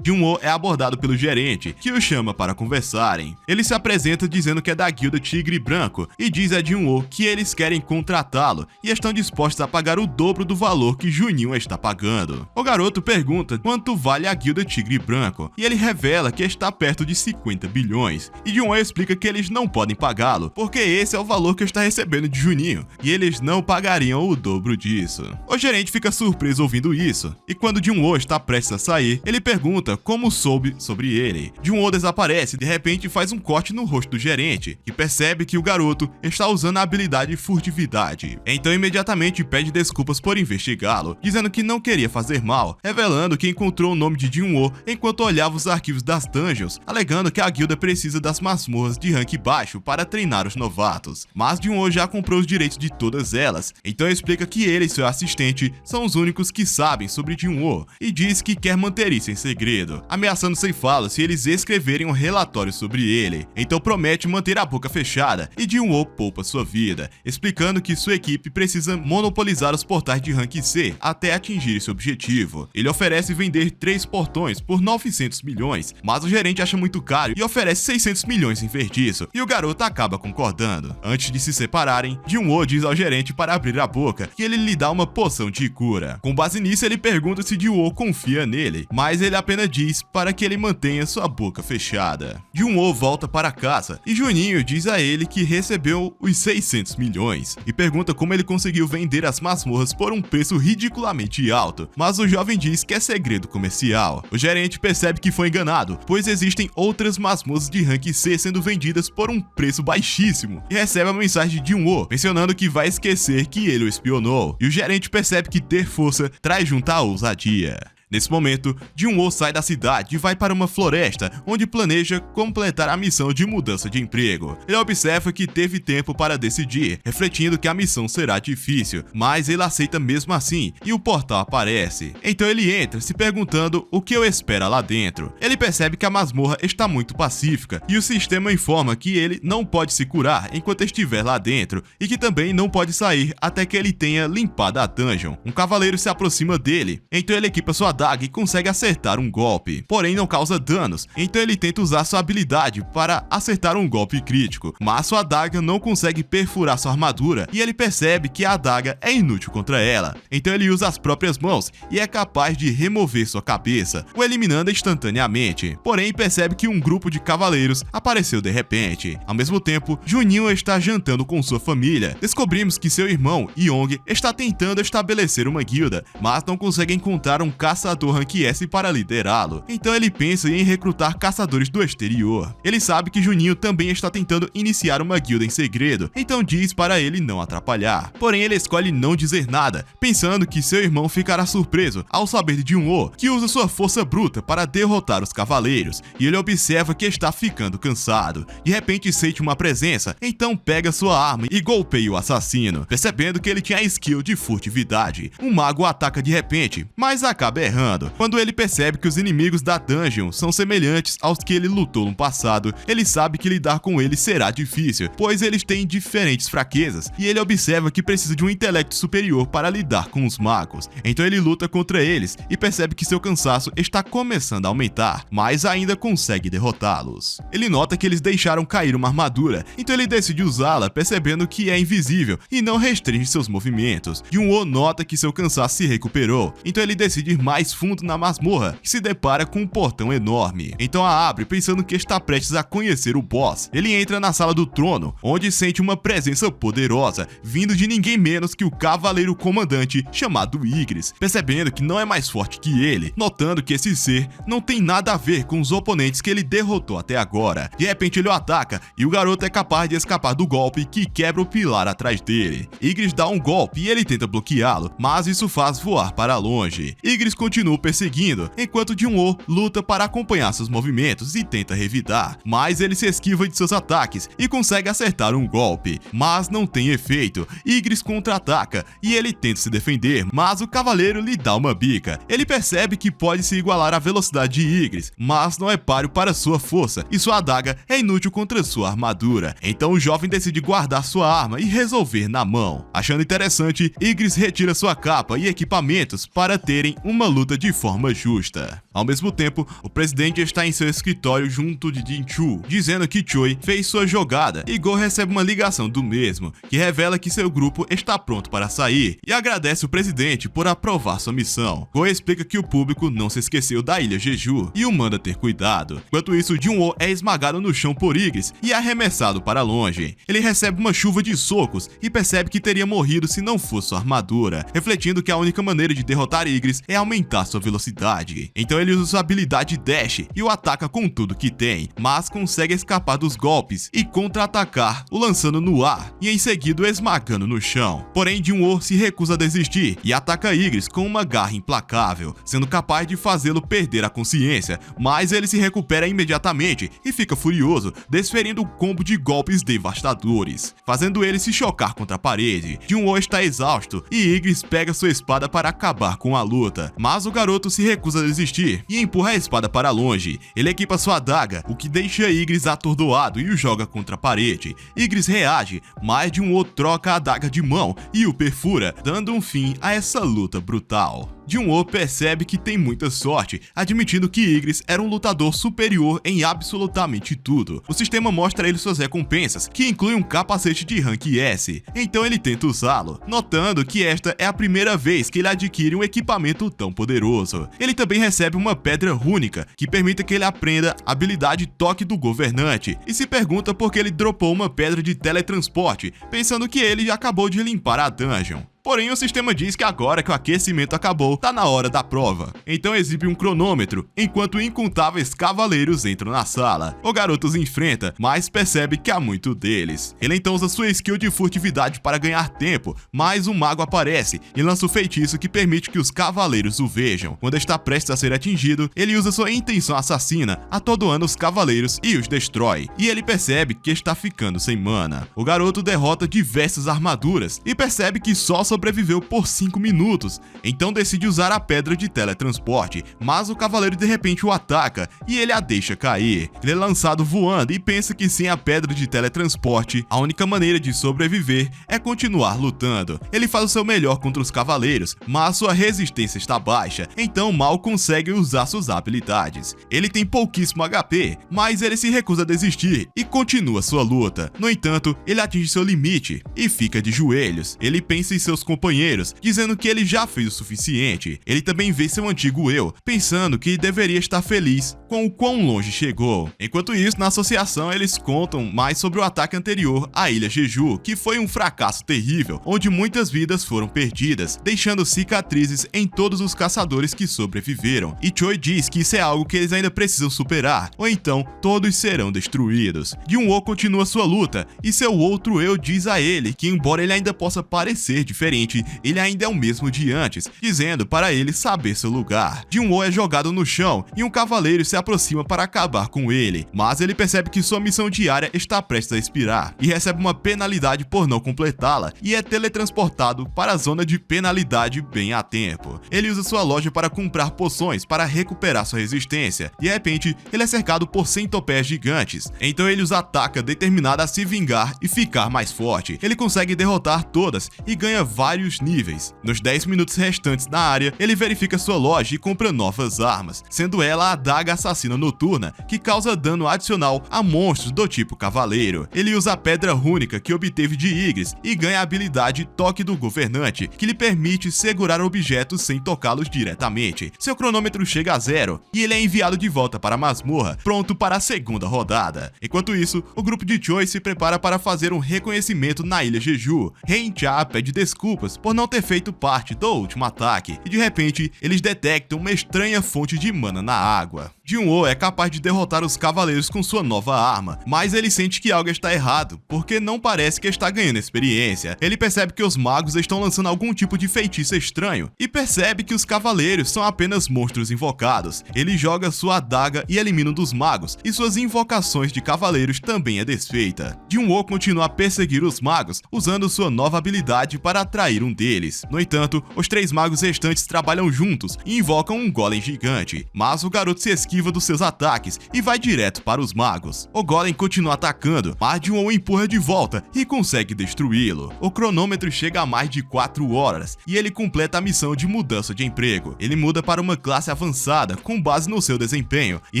Jun-Woo é abordado pelo gerente, que o chama para conversarem. Ele se apresenta dizendo que é da guilda Tigre Branco e diz a Jun-Woo que eles querem contratá-lo e estão dispostos a pagar o dobro do valor que Juninho está pagando. O garoto pergunta quanto vale a guilda Tigre Branco e ele revela que está perto de 50 bilhões. E Jun-Woo explica que eles não podem pagá-lo porque esse é o valor que está recebendo de Juninho e eles não pagariam o dobro disso. O gerente fica surpreso ouvindo isso e quando Jun-Woo está prestes a sair, ele pergunta como soube sobre ele. Jun-Woo desaparece e de repente faz um corte no rosto do gerente, que percebe que o garoto está usando a habilidade furtividade. Então imediatamente pede desculpas por investigá-lo, dizendo que não queria fazer mal, revelando que encontrou o nome de Jun-Woo enquanto olhava os arquivos das dungeons, alegando que a guilda precisa das masmorras de rank baixo para treinar os novatos. Mas Jun-Woo já comprou os direitos de todas elas, então explica que ele e seu assistente são os únicos que sabem sobre Jun-Woo e diz que quer manter isso em segredo, ameaçando ceifá-lo se eles escreverem um relatório sobre ele. Então promete manter a boca fechada e Jun-Woo poupa sua vida, explicando que sua equipe precisa monopolizar os portais de rank C até atingir esse objetivo. Ele oferece vender 3 portões por 900 milhões, mas o gerente acha muito caro e oferece 600 milhões em feitiço, e o garoto acaba concordando. Antes de se separarem, Jun-Woo diz ao gerente para abrir a boca que ele lhe dá uma poção de cura. Com base nisso, ele pergunta se Jun-Woo confia nele, mas ele apenas diz para que ele mantenha sua boca fechada. Jun-Woo volta para casa e Juninho diz a ele que recebeu os 600 milhões e pergunta como ele conseguiu vender as masmorras por um preço ridiculamente alto, mas o jovem diz que é segredo comercial. O gerente percebe que foi enganado, pois existem outras masmorras de rank C sendo vendidas por um preço baixíssimo e recebe a mensagem de Jun-Woo mencionando que vai esquecer que ele o espionou, e o gerente percebe que ter força traz junto a ousadia. Nesse momento, Jun-Woo sai da cidade e vai para uma floresta, onde planeja completar a missão de mudança de emprego. Ele observa que teve tempo para decidir, refletindo que a missão será difícil, mas ele aceita mesmo assim, e o portal aparece. Então ele entra, se perguntando o que o espera lá dentro. Ele percebe que a masmorra está muito pacífica, e o sistema informa que ele não pode se curar enquanto estiver lá dentro, e que também não pode sair até que ele tenha limpado a dungeon. Um cavaleiro se aproxima dele, então ele equipa sua adaga e consegue acertar um golpe, porém não causa danos, então ele tenta usar sua habilidade para acertar um golpe crítico, mas sua adaga não consegue perfurar sua armadura e ele percebe que a adaga é inútil contra ela, então ele usa as próprias mãos e é capaz de remover sua cabeça, o eliminando instantaneamente, porém percebe que um grupo de cavaleiros apareceu de repente. Ao mesmo tempo, Juninho está jantando com sua família. Descobrimos que seu irmão, Yong, está tentando estabelecer uma guilda, mas não consegue encontrar um caçador Rank S para liderá-lo. Então ele pensa em recrutar caçadores do exterior. Ele sabe que Juninho também está tentando iniciar uma guilda em segredo, então diz para ele não atrapalhar. Porém ele escolhe não dizer nada, pensando que seu irmão ficará surpreso ao saber de Jun-Woo, que usa sua força bruta para derrotar os cavaleiros, e ele observa que está ficando cansado. De repente sente uma presença, então pega sua arma e golpeia o assassino, percebendo que ele tinha a skill de furtividade. Um mago ataca de repente, mas acaba errando. Quando ele percebe que os inimigos da dungeon são semelhantes aos que ele lutou no passado, ele sabe que lidar com eles será difícil, pois eles têm diferentes fraquezas, e ele observa que precisa de um intelecto superior para lidar com os magos. Então ele luta contra eles e percebe que seu cansaço está começando a aumentar, mas ainda consegue derrotá-los. Ele nota que eles deixaram cair uma armadura, então ele decide usá-la, percebendo que é invisível e não restringe seus movimentos. Jun-Woo nota que seu cansaço se recuperou, então ele decide ir mais fundo na masmorra, que se depara com um portão enorme. Então a abre pensando que está prestes a conhecer o boss. Ele entra na sala do trono, onde sente uma presença poderosa, vindo de ninguém menos que o cavaleiro comandante chamado Igris, percebendo que não é mais forte que ele, notando que esse ser não tem nada a ver com os oponentes que ele derrotou até agora. De repente ele o ataca e o garoto é capaz de escapar do golpe que quebra o pilar atrás dele. Igris dá um golpe e ele tenta bloqueá-lo, mas isso faz voar para longe. Igris continua perseguindo, enquanto Jun-Woo luta para acompanhar seus movimentos e tenta revidar, mas ele se esquiva de seus ataques e consegue acertar um golpe, mas não tem efeito. Igris contra-ataca e ele tenta se defender, mas o cavaleiro lhe dá uma bica. Ele percebe que pode se igualar à velocidade de Igris, mas não é páreo para sua força e sua adaga é inútil contra sua armadura. Então o jovem decide guardar sua arma e resolver na mão. Achando interessante, Igris retira sua capa e equipamentos para terem uma luta de forma justa. Ao mesmo tempo, o presidente está em seu escritório junto de Jin-Choo, dizendo que Choi fez sua jogada, e Go recebe uma ligação do mesmo, que revela que seu grupo está pronto para sair, e agradece o presidente por aprovar sua missão. Go explica que o público não se esqueceu da ilha Jeju e o manda ter cuidado. Enquanto isso, Jun-Woo é esmagado no chão por Igris e arremessado para longe. Ele recebe uma chuva de socos e percebe que teria morrido se não fosse sua armadura, refletindo que a única maneira de derrotar Igris é aumentar sua velocidade. Então ele usa sua habilidade Dash e o ataca com tudo que tem, mas consegue escapar dos golpes e contra-atacar, o lançando no ar e em seguida o esmagando no chão. Porém, Jun-Woo se recusa a desistir e ataca Igris com uma garra implacável, sendo capaz de fazê-lo perder a consciência, mas ele se recupera imediatamente e fica furioso, desferindo um combo de golpes devastadores, fazendo ele se chocar contra a parede. Jun-Woo está exausto e Igris pega sua espada para acabar com a luta, mas o garoto se recusa a desistir e empurra a espada para longe. Ele equipa sua adaga, o que deixa Igris atordoado e o joga contra a parede. Igris reage, mas Jun-Woo troca a adaga de mão e o perfura, dando um fim a essa luta brutal. Jun-Woo percebe que tem muita sorte, admitindo que Igris era um lutador superior em absolutamente tudo. O sistema mostra a ele suas recompensas, que inclui um capacete de Rank S, então ele tenta usá-lo, notando que esta é a primeira vez que ele adquire um equipamento tão poderoso. Ele também recebe uma pedra rúnica, que permite que ele aprenda a habilidade Toque do Governante, e se pergunta por que ele dropou uma pedra de teletransporte, pensando que ele acabou de limpar a dungeon. Porém, o sistema diz que agora que o aquecimento acabou, tá na hora da prova. Então exibe um cronômetro, enquanto incontáveis cavaleiros entram na sala. O garoto os enfrenta, mas percebe que há muito deles. Ele então usa sua skill de furtividade para ganhar tempo, mas um mago aparece e lança o feitiço que permite que os cavaleiros o vejam. Quando está prestes a ser atingido, ele usa sua intenção assassina, atordoando os cavaleiros e os destrói. E ele percebe que está ficando sem mana. O garoto derrota diversas armaduras e percebe que só sobreviveu por 5 minutos, então decide usar a pedra de teletransporte, mas o cavaleiro de repente o ataca e ele a deixa cair. Ele é lançado voando e pensa que sem a pedra de teletransporte, a única maneira de sobreviver é continuar lutando. Ele faz o seu melhor contra os cavaleiros, mas sua resistência está baixa, então mal consegue usar suas habilidades. Ele tem pouquíssimo HP, mas ele se recusa a desistir e continua sua luta. No entanto, ele atinge seu limite e fica de joelhos. Ele pensa em seus companheiros, dizendo que ele já fez o suficiente. Ele também vê seu antigo eu, pensando que deveria estar feliz com o quão longe chegou. Enquanto isso, na associação eles contam mais sobre o ataque anterior à Ilha Jeju, que foi um fracasso terrível, onde muitas vidas foram perdidas, deixando cicatrizes em todos os caçadores que sobreviveram. E Choi diz que isso é algo que eles ainda precisam superar, ou então todos serão destruídos. Jun-Woo continua sua luta, e seu outro eu diz a ele que embora ele ainda possa parecer diferente, ele ainda é o mesmo de antes, dizendo para ele saber seu lugar. Jun-Woo é jogado no chão e um cavaleiro se aproxima para acabar com ele, mas ele percebe que sua missão diária está prestes a expirar e recebe uma penalidade por não completá-la e é teletransportado para a zona de penalidade bem a tempo. Ele usa sua loja para comprar poções para recuperar sua resistência e de repente ele é cercado por centopeias gigantes, então ele os ataca determinado a se vingar e ficar mais forte. Ele consegue derrotar todas e ganha vários níveis. Nos 10 minutos restantes na área, ele verifica sua loja e compra novas armas, sendo ela a adaga assassina noturna, que causa dano adicional a monstros do tipo cavaleiro. Ele usa a pedra rúnica que obteve de Ygritte e ganha a habilidade Toque do Governante, que lhe permite segurar objetos sem tocá-los diretamente. Seu cronômetro chega a 0 e ele é enviado de volta para a masmorra, pronto para a segunda rodada. Enquanto isso, o grupo de Choi se prepara para fazer um reconhecimento na Ilha Jeju. Rein-Cha pede desculpas por não ter feito parte do último ataque, e de repente eles detectam uma estranha fonte de mana na água. Jun-Woo é capaz de derrotar os cavaleiros com sua nova arma, mas ele sente que algo está errado, porque não parece que está ganhando experiência. Ele percebe que os magos estão lançando algum tipo de feitiço estranho, e percebe que os cavaleiros são apenas monstros invocados. Ele joga sua adaga e elimina um dos magos, e suas invocações de cavaleiros também é desfeita. Jun-Woo continua a perseguir os magos, usando sua nova habilidade para atrair um deles. No entanto, os 3 magos restantes trabalham juntos e invocam um golem gigante, mas o garoto se esquiva dos seus ataques e vai direto para os magos. O golem continua atacando, mas Jun-Woo empurra de volta e consegue destruí-lo. O cronômetro chega a mais de 4 horas e ele completa a missão de mudança de emprego. Ele muda para uma classe avançada com base no seu desempenho e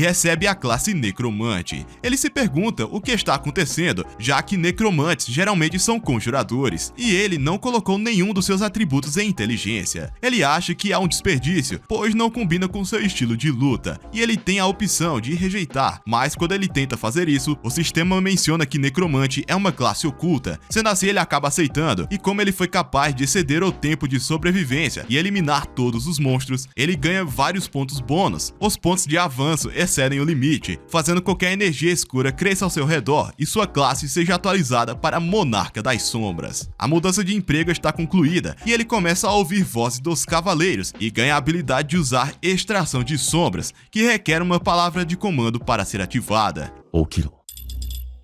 recebe a classe Necromante. Ele se pergunta o que está acontecendo, já que necromantes geralmente são conjuradores, e ele não colocou nenhum dos seus atributos em inteligência. Ele acha que há um desperdício, pois não combina com seu estilo de luta, e ele tem a opção de rejeitar, mas quando ele tenta fazer isso, o sistema menciona que necromante é uma classe oculta. Sendo assim, ele acaba aceitando, e como ele foi capaz de exceder o tempo de sobrevivência e eliminar todos os monstros, ele ganha vários pontos bônus. Os pontos de avanço excedem o limite, fazendo com que a energia escura cresça ao seu redor e sua classe seja atualizada para Monarca das Sombras. A mudança de emprego está concluída e ele começa a ouvir vozes dos cavaleiros e ganha a habilidade de usar extração de sombras, que requer uma palavra de comando para ser ativada,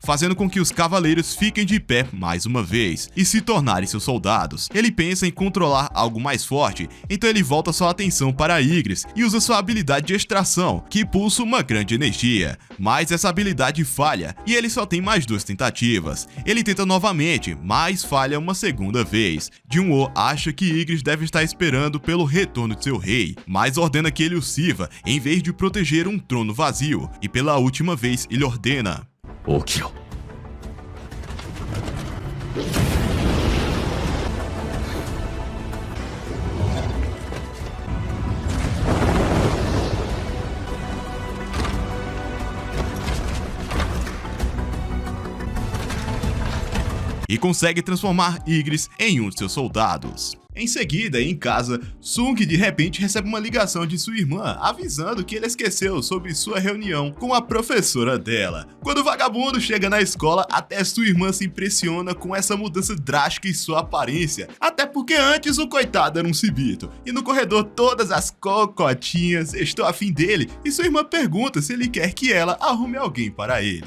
fazendo com que os cavaleiros fiquem de pé mais uma vez e se tornarem seus soldados. Ele pensa em controlar algo mais forte, então ele volta sua atenção para Ygritte e usa sua habilidade de extração, que pulsa uma grande energia, mas essa habilidade falha e ele só tem mais 2 tentativas. Ele tenta novamente, mas falha uma segunda vez. Jun-Woo acha que Ygritte deve estar esperando pelo retorno de seu rei, mas ordena que ele o sirva em vez de proteger um trono vazio, e pela última vez ele ordena: e consegue transformar Ygritte em um de seus soldados. Em seguida, em casa, Sung de repente recebe uma ligação de sua irmã avisando que ele esqueceu sobre sua reunião com a professora dela. Quando o vagabundo chega na escola, até sua irmã se impressiona com essa mudança drástica em sua aparência, até porque antes o coitado era um cibito, e no corredor todas as cocotinhas estão afim dele, e sua irmã pergunta se ele quer que ela arrume alguém para ele.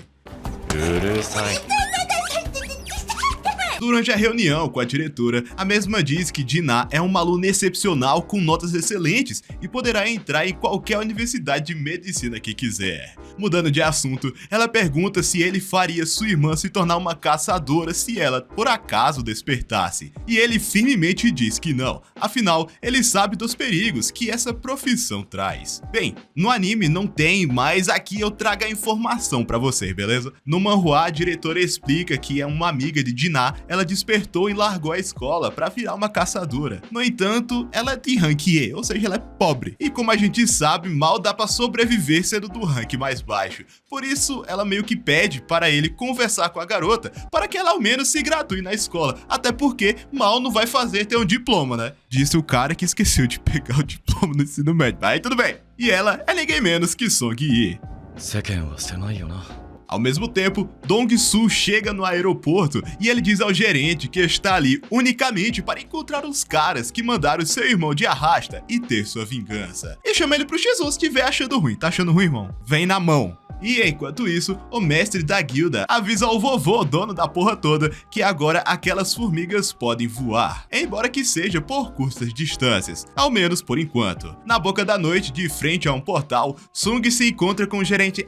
Durante a reunião com a diretora, a mesma diz que Dinah é uma aluna excepcional com notas excelentes e poderá entrar em qualquer universidade de medicina que quiser. Mudando de assunto, ela pergunta se ele faria sua irmã se tornar uma caçadora se ela, por acaso, despertasse. E ele firmemente diz que não, afinal, ele sabe dos perigos que essa profissão traz. Bem, no anime não tem, mas aqui eu trago a informação pra vocês, beleza? No manhwa, a diretora explica que é uma amiga de Dinah, ela despertou e largou a escola para virar uma caçadora. No entanto, ela é de rank E, ou seja, ela é pobre. E como a gente sabe, mal dá para sobreviver sendo do rank mais baixo. Por isso, ela meio que pede para ele conversar com a garota para que ela ao menos se gradue na escola. Até porque mal não vai fazer ter um diploma, né? Disse o cara que esqueceu de pegar o diploma no ensino médio. Aí tudo bem. E ela é ninguém menos que Song Yi. Ao mesmo tempo, Dong-soo chega no aeroporto e ele diz ao gerente que está ali unicamente para encontrar os caras que mandaram seu irmão de arrasta e ter sua vingança. E chama ele pro X1 se estiver achando ruim. Tá achando ruim, irmão? Vem na mão. E enquanto isso, o mestre da guilda avisa ao vovô, dono da porra toda, que agora aquelas formigas podem voar, embora que seja por curtas distâncias, ao menos por enquanto. Na boca da noite, de frente a um portal, Sung se encontra com o gerente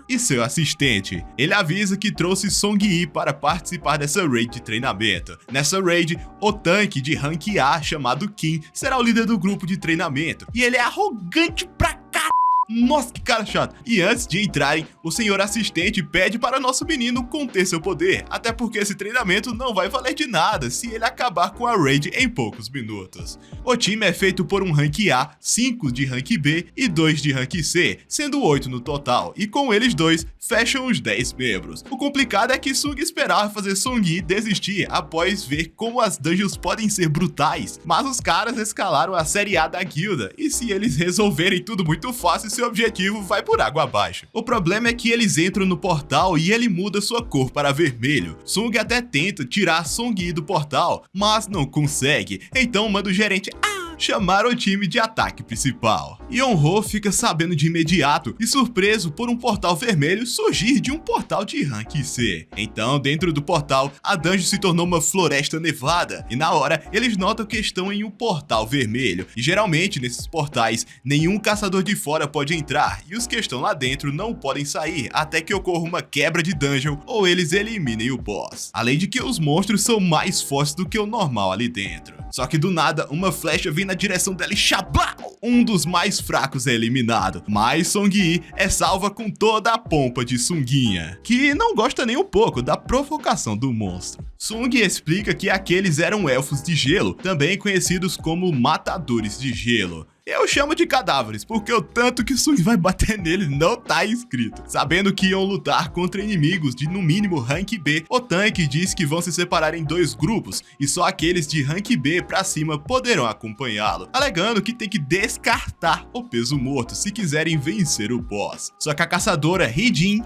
e seu assistente. Ele avisa que trouxe Song Yi para participar dessa raid de treinamento. Nessa raid, o tanque de rank A chamado Kim será o líder do grupo de treinamento, e ele é arrogante pra caralho. Nossa, que cara chato. E antes de entrarem, o senhor assistente pede para nosso menino conter seu poder, até porque esse treinamento não vai valer de nada se ele acabar com a raid em poucos minutos. O time é feito por um rank A, 5 de rank B e 2 de rank C, sendo 8 no total, e com eles dois, fecham os 10 membros. O complicado é que Sung esperava fazer Song Yi desistir após ver como as dungeons podem ser brutais, mas os caras escalaram a série A da guilda, e se eles resolverem tudo muito fácil, seu objetivo vai por água abaixo. O problema é que eles entram no portal e ele muda sua cor para vermelho. Sung até tenta tirar Song Yi do portal, mas não consegue, então manda o gerente chamar o time de ataque principal. Yeon-ho fica sabendo de imediato e surpreso por um portal vermelho surgir de um portal de rank C. Então, dentro do portal, a dungeon se tornou uma floresta nevada, e na hora, eles notam que estão em um portal vermelho, e geralmente nesses portais, nenhum caçador de fora pode entrar, e os que estão lá dentro não podem sair até que ocorra uma quebra de dungeon ou eles eliminem o boss. Além de que os monstros são mais fortes do que o normal ali dentro. Só que do nada, uma flecha vem na direção dela e chablau! Um dos mais fracos é eliminado, mas Song Yi é salva com toda a pompa de Sunguinha, que não gosta nem um pouco da provocação do monstro. Sung explica que aqueles eram elfos de gelo, também conhecidos como matadores de gelo. Eu chamo de cadáveres, porque o tanto que Sung vai bater nele não tá escrito. Sabendo que iam lutar contra inimigos de no mínimo rank B, o tanque diz que vão se separar em 2 grupos, e só aqueles de rank B pra cima poderão acompanhá-lo, alegando que tem que descartar o peso morto se quiserem vencer o boss. Só que a caçadora Rede,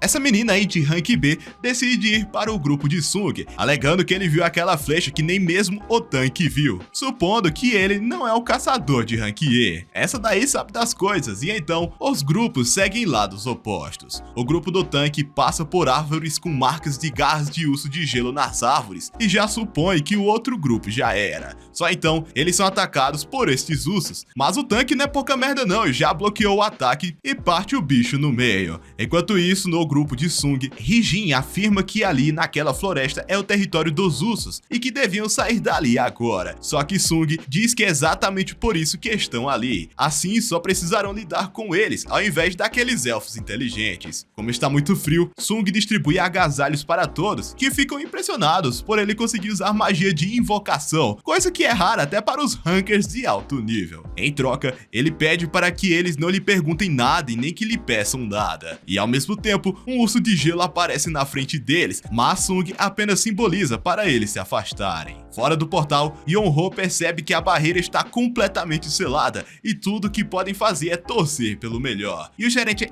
essa menina aí de rank B, decide ir para o grupo de Sung, alegando que ele viu aquela flecha que nem mesmo o tanque viu, supondo que ele não é o caçador de rank E. Essa daí sabe das coisas, e então os grupos seguem lados opostos. O grupo do tanque passa por árvores com marcas de garras de urso de gelo nas árvores, e já supõe que o outro grupo já era. Só então, eles são atacados por estes ursos, mas o tanque não é pouca merda não, e já bloqueou o ataque e parte o bicho no meio. Enquanto isso, no grupo de Sung, Rijin afirma que ali naquela floresta é o território dos ursos e que deviam sair dali agora. Só que Sung diz que é exatamente por isso que estão ali. Assim, só precisarão lidar com eles, ao invés daqueles elfos inteligentes. Como está muito frio, Sung distribui agasalhos para todos, que ficam impressionados por ele conseguir usar magia de invocação, coisa que é rara até para os rankers de alto nível. Em troca, ele pede para que eles não lhe perguntem nada e nem que lhe peçam nada. E ao mesmo tempo, um urso de gelo aparece na frente deles, mas Sung apenas simboliza para eles se afastarem. Fora do portal, Yeon-ho percebe que a barreira está completamente selada e tudo que podem fazer é torcer pelo melhor. E o gerente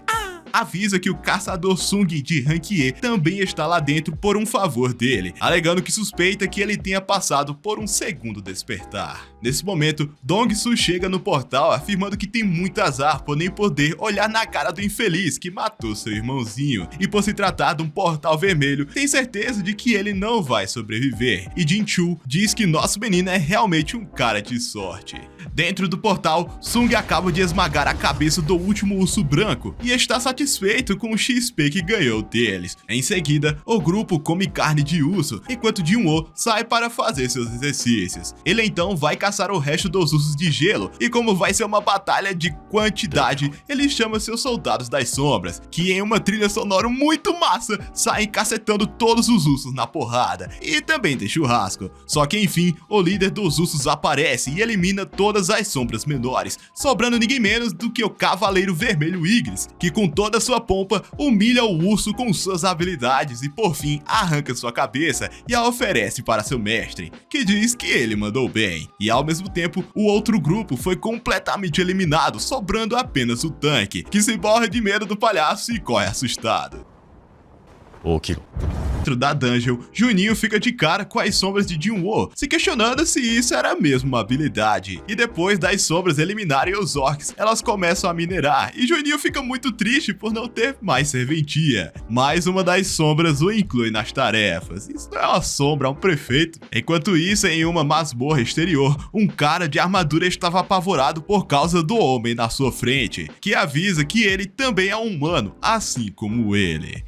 avisa que o caçador Sung de Rank E também está lá dentro por um favor dele, alegando que suspeita que ele tenha passado por um segundo despertar. Nesse momento, Dong-soo chega no portal afirmando que tem muito azar por nem poder olhar na cara do infeliz que matou seu irmãozinho, e por se tratar de um portal vermelho, tem certeza de que ele não vai sobreviver, e Jin-chul diz que nosso menino é realmente um cara de sorte. Dentro do portal, Sung acaba de esmagar a cabeça do último urso branco e está satisfeito com o XP que ganhou deles. Em seguida, o grupo come carne de urso, enquanto Jin-woo sai para fazer seus exercícios. Ele então vai caçar o resto dos ursos de gelo, e como vai ser uma batalha de quantidade, ele chama seus soldados das sombras, que em uma trilha sonora muito massa, saem cacetando todos os ursos na porrada, e também tem churrasco. Só que enfim, o líder dos ursos aparece e elimina todas as sombras menores, sobrando ninguém menos do que o Cavaleiro Vermelho Igris, que com toda sua pompa humilha o urso com suas habilidades e por fim arranca sua cabeça e a oferece para seu mestre, que diz que ele mandou bem. E ao mesmo tempo, o outro grupo foi completamente eliminado, sobrando apenas o tanque, que se borra de medo do palhaço e corre assustado. Dentro da dungeon, Juninho fica de cara com as sombras de Jin-woo, se questionando se isso era mesmo uma habilidade. E depois das sombras eliminarem os orcs, elas começam a minerar, e Juninho fica muito triste por não ter mais serventia. Mais uma das sombras o inclui nas tarefas. Isso não é uma sombra, é um prefeito. Enquanto isso, em uma masmorra exterior, um cara de armadura estava apavorado por causa do homem na sua frente, que avisa que ele também é um humano, assim como ele.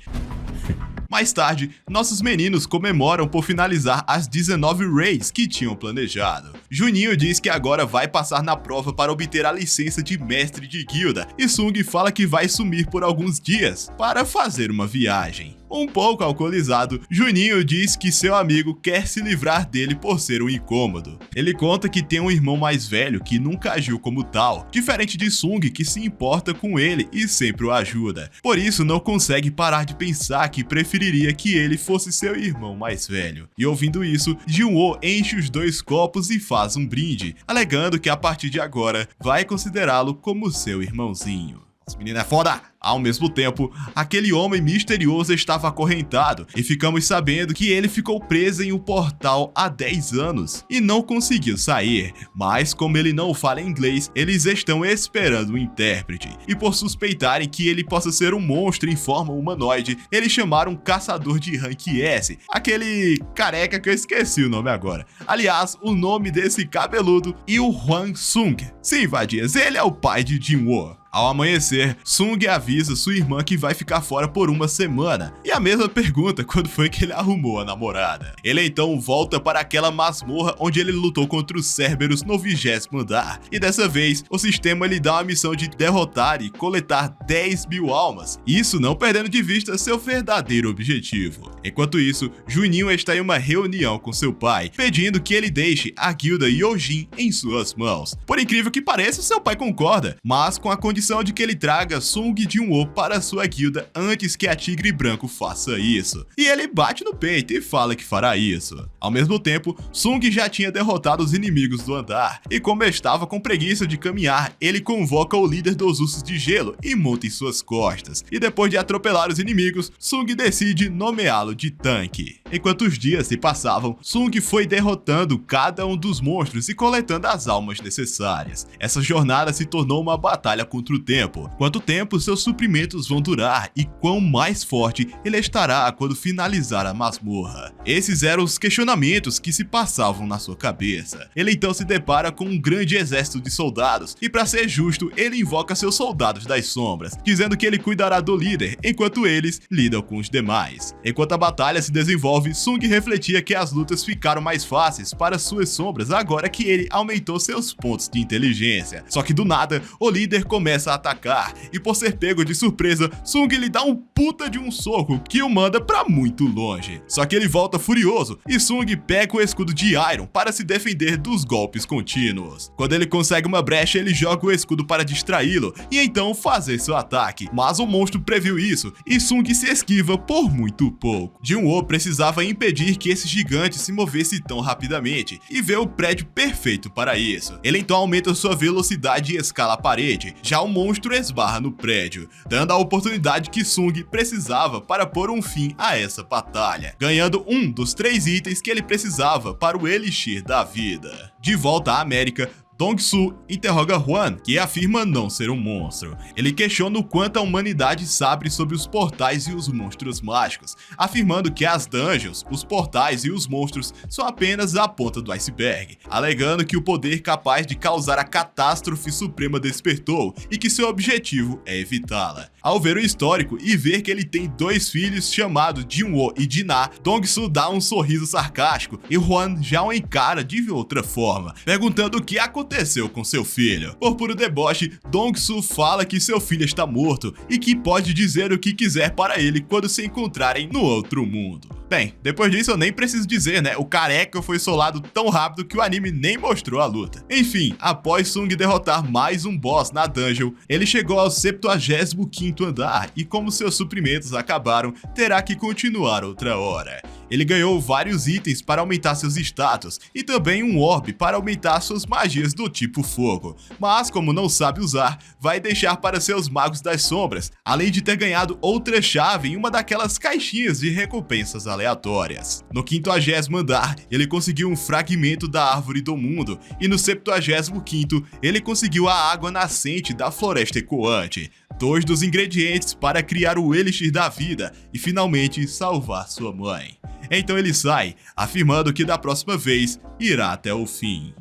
Mais tarde, nossos meninos comemoram por finalizar as 19 raids que tinham planejado. Juninho diz que agora vai passar na prova para obter a licença de mestre de guilda, e Sung fala que vai sumir por alguns dias para fazer uma viagem. Um pouco alcoolizado, Juninho diz que seu amigo quer se livrar dele por ser um incômodo. Ele conta que tem um irmão mais velho que nunca agiu como tal, diferente de Sung, que se importa com ele e sempre o ajuda. Por isso não consegue parar de pensar que preferiria que ele fosse seu irmão mais velho. E ouvindo isso, Jin-woo enche os dois copos e faz um brinde, alegando que a partir de agora vai considerá-lo como seu irmãozinho. Esse menino é foda! Ao mesmo tempo, aquele homem misterioso estava acorrentado e ficamos sabendo que ele ficou preso em um portal há 10 anos e não conseguiu sair, mas como ele não fala inglês, eles estão esperando um intérprete, e por suspeitarem que ele possa ser um monstro em forma humanoide, eles chamaram um caçador de rank S, aquele careca que eu esqueci o nome agora. Aliás, o nome desse cabeludo e o Hwan Sung. Sim, vadias, ele é o pai de Jin-woo. Ao amanhecer, Sung avisa sua irmã que vai ficar fora por uma semana, e a mesma pergunta quando foi que ele arrumou a namorada. Ele então volta para aquela masmorra onde ele lutou contra os Cerberus no 20º andar, e dessa vez o sistema lhe dá a missão de derrotar e coletar 10.000 almas, isso não perdendo de vista seu verdadeiro objetivo. Enquanto isso, Juninho está em uma reunião com seu pai, pedindo que ele deixe a guilda Yojin em suas mãos. Por incrível que pareça, seu pai concorda, mas com a condição de que ele traga Sung Jin-woo para sua guilda antes que a Tigre Branco faça isso. E ele bate no peito e fala que fará isso. Ao mesmo tempo, Sung já tinha derrotado os inimigos do andar, e como estava com preguiça de caminhar, ele convoca o líder dos ursos de gelo e monta em suas costas. E depois de atropelar os inimigos, Sung decide nomeá-lo de tanque. Enquanto os dias se passavam, Sung foi derrotando cada um dos monstros e coletando as almas necessárias. Essa jornada se tornou uma batalha contra o tempo. Quanto tempo seus suprimentos vão durar e quão mais forte ele estará quando finalizar a masmorra? Esses eram os questionamentos que se passavam na sua cabeça. Ele então se depara com um grande exército de soldados e, para ser justo, ele invoca seus soldados das sombras, dizendo que ele cuidará do líder enquanto eles lidam com os demais. Enquanto a batalha se desenvolve, Sung refletia que as lutas ficaram mais fáceis para suas sombras agora que ele aumentou seus pontos de inteligência. Só que do nada, o líder começa começa a atacar, e por ser pego de surpresa, Sung lhe dá um puta de um soco que o manda pra muito longe. Só que ele volta furioso, e Sung pega o escudo de Iron para se defender dos golpes contínuos. Quando ele consegue uma brecha, ele joga o escudo para distraí-lo, e então fazer seu ataque. Mas o monstro previu isso, e Sung se esquiva por muito pouco. Jin-Woo precisava impedir que esse gigante se movesse tão rapidamente, e vê o prédio perfeito para isso. Ele então aumenta sua velocidade e escala a parede, já o monstro esbarra no prédio, dando a oportunidade que Sung precisava para pôr um fim a essa batalha, ganhando um dos 3 itens que ele precisava para o Elixir da Vida. De volta à América, Dong-Su interroga Hwan, que afirma não ser um monstro. Ele questiona o quanto a humanidade sabe sobre os portais e os monstros mágicos, afirmando que as dungeons, os portais e os monstros são apenas a ponta do iceberg, alegando que o poder capaz de causar a catástrofe suprema despertou e que seu objetivo é evitá-la. Ao ver o histórico e ver que ele tem 2 filhos chamados Jin-Woo e Jin-Ah, Dong-Su dá um sorriso sarcástico e Hwan já o encara de outra forma, perguntando o que aconteceu com seu filho. Por puro deboche, Dong-Su fala que seu filho está morto e que pode dizer o que quiser para ele quando se encontrarem no outro mundo. Bem, depois disso eu nem preciso dizer, né? O careca foi solado tão rápido que o anime nem mostrou a luta. Enfim, após Sung derrotar mais um boss na dungeon, ele chegou ao 75º andar e como seus suprimentos acabaram, terá que continuar outra hora. Ele ganhou vários itens para aumentar seus status e também um orbe para aumentar suas magias do tipo fogo, mas como não sabe usar, vai deixar para seus magos das sombras, além de ter ganhado outra chave em uma daquelas caixinhas de recompensas aleatórias. No 50º andar, ele conseguiu um fragmento da árvore do mundo e no 75º, ele conseguiu a água nascente da floresta ecoante, 2 dos ingredientes para criar o Elixir da Vida e finalmente salvar sua mãe. Então ele sai, afirmando que da próxima vez irá até o fim.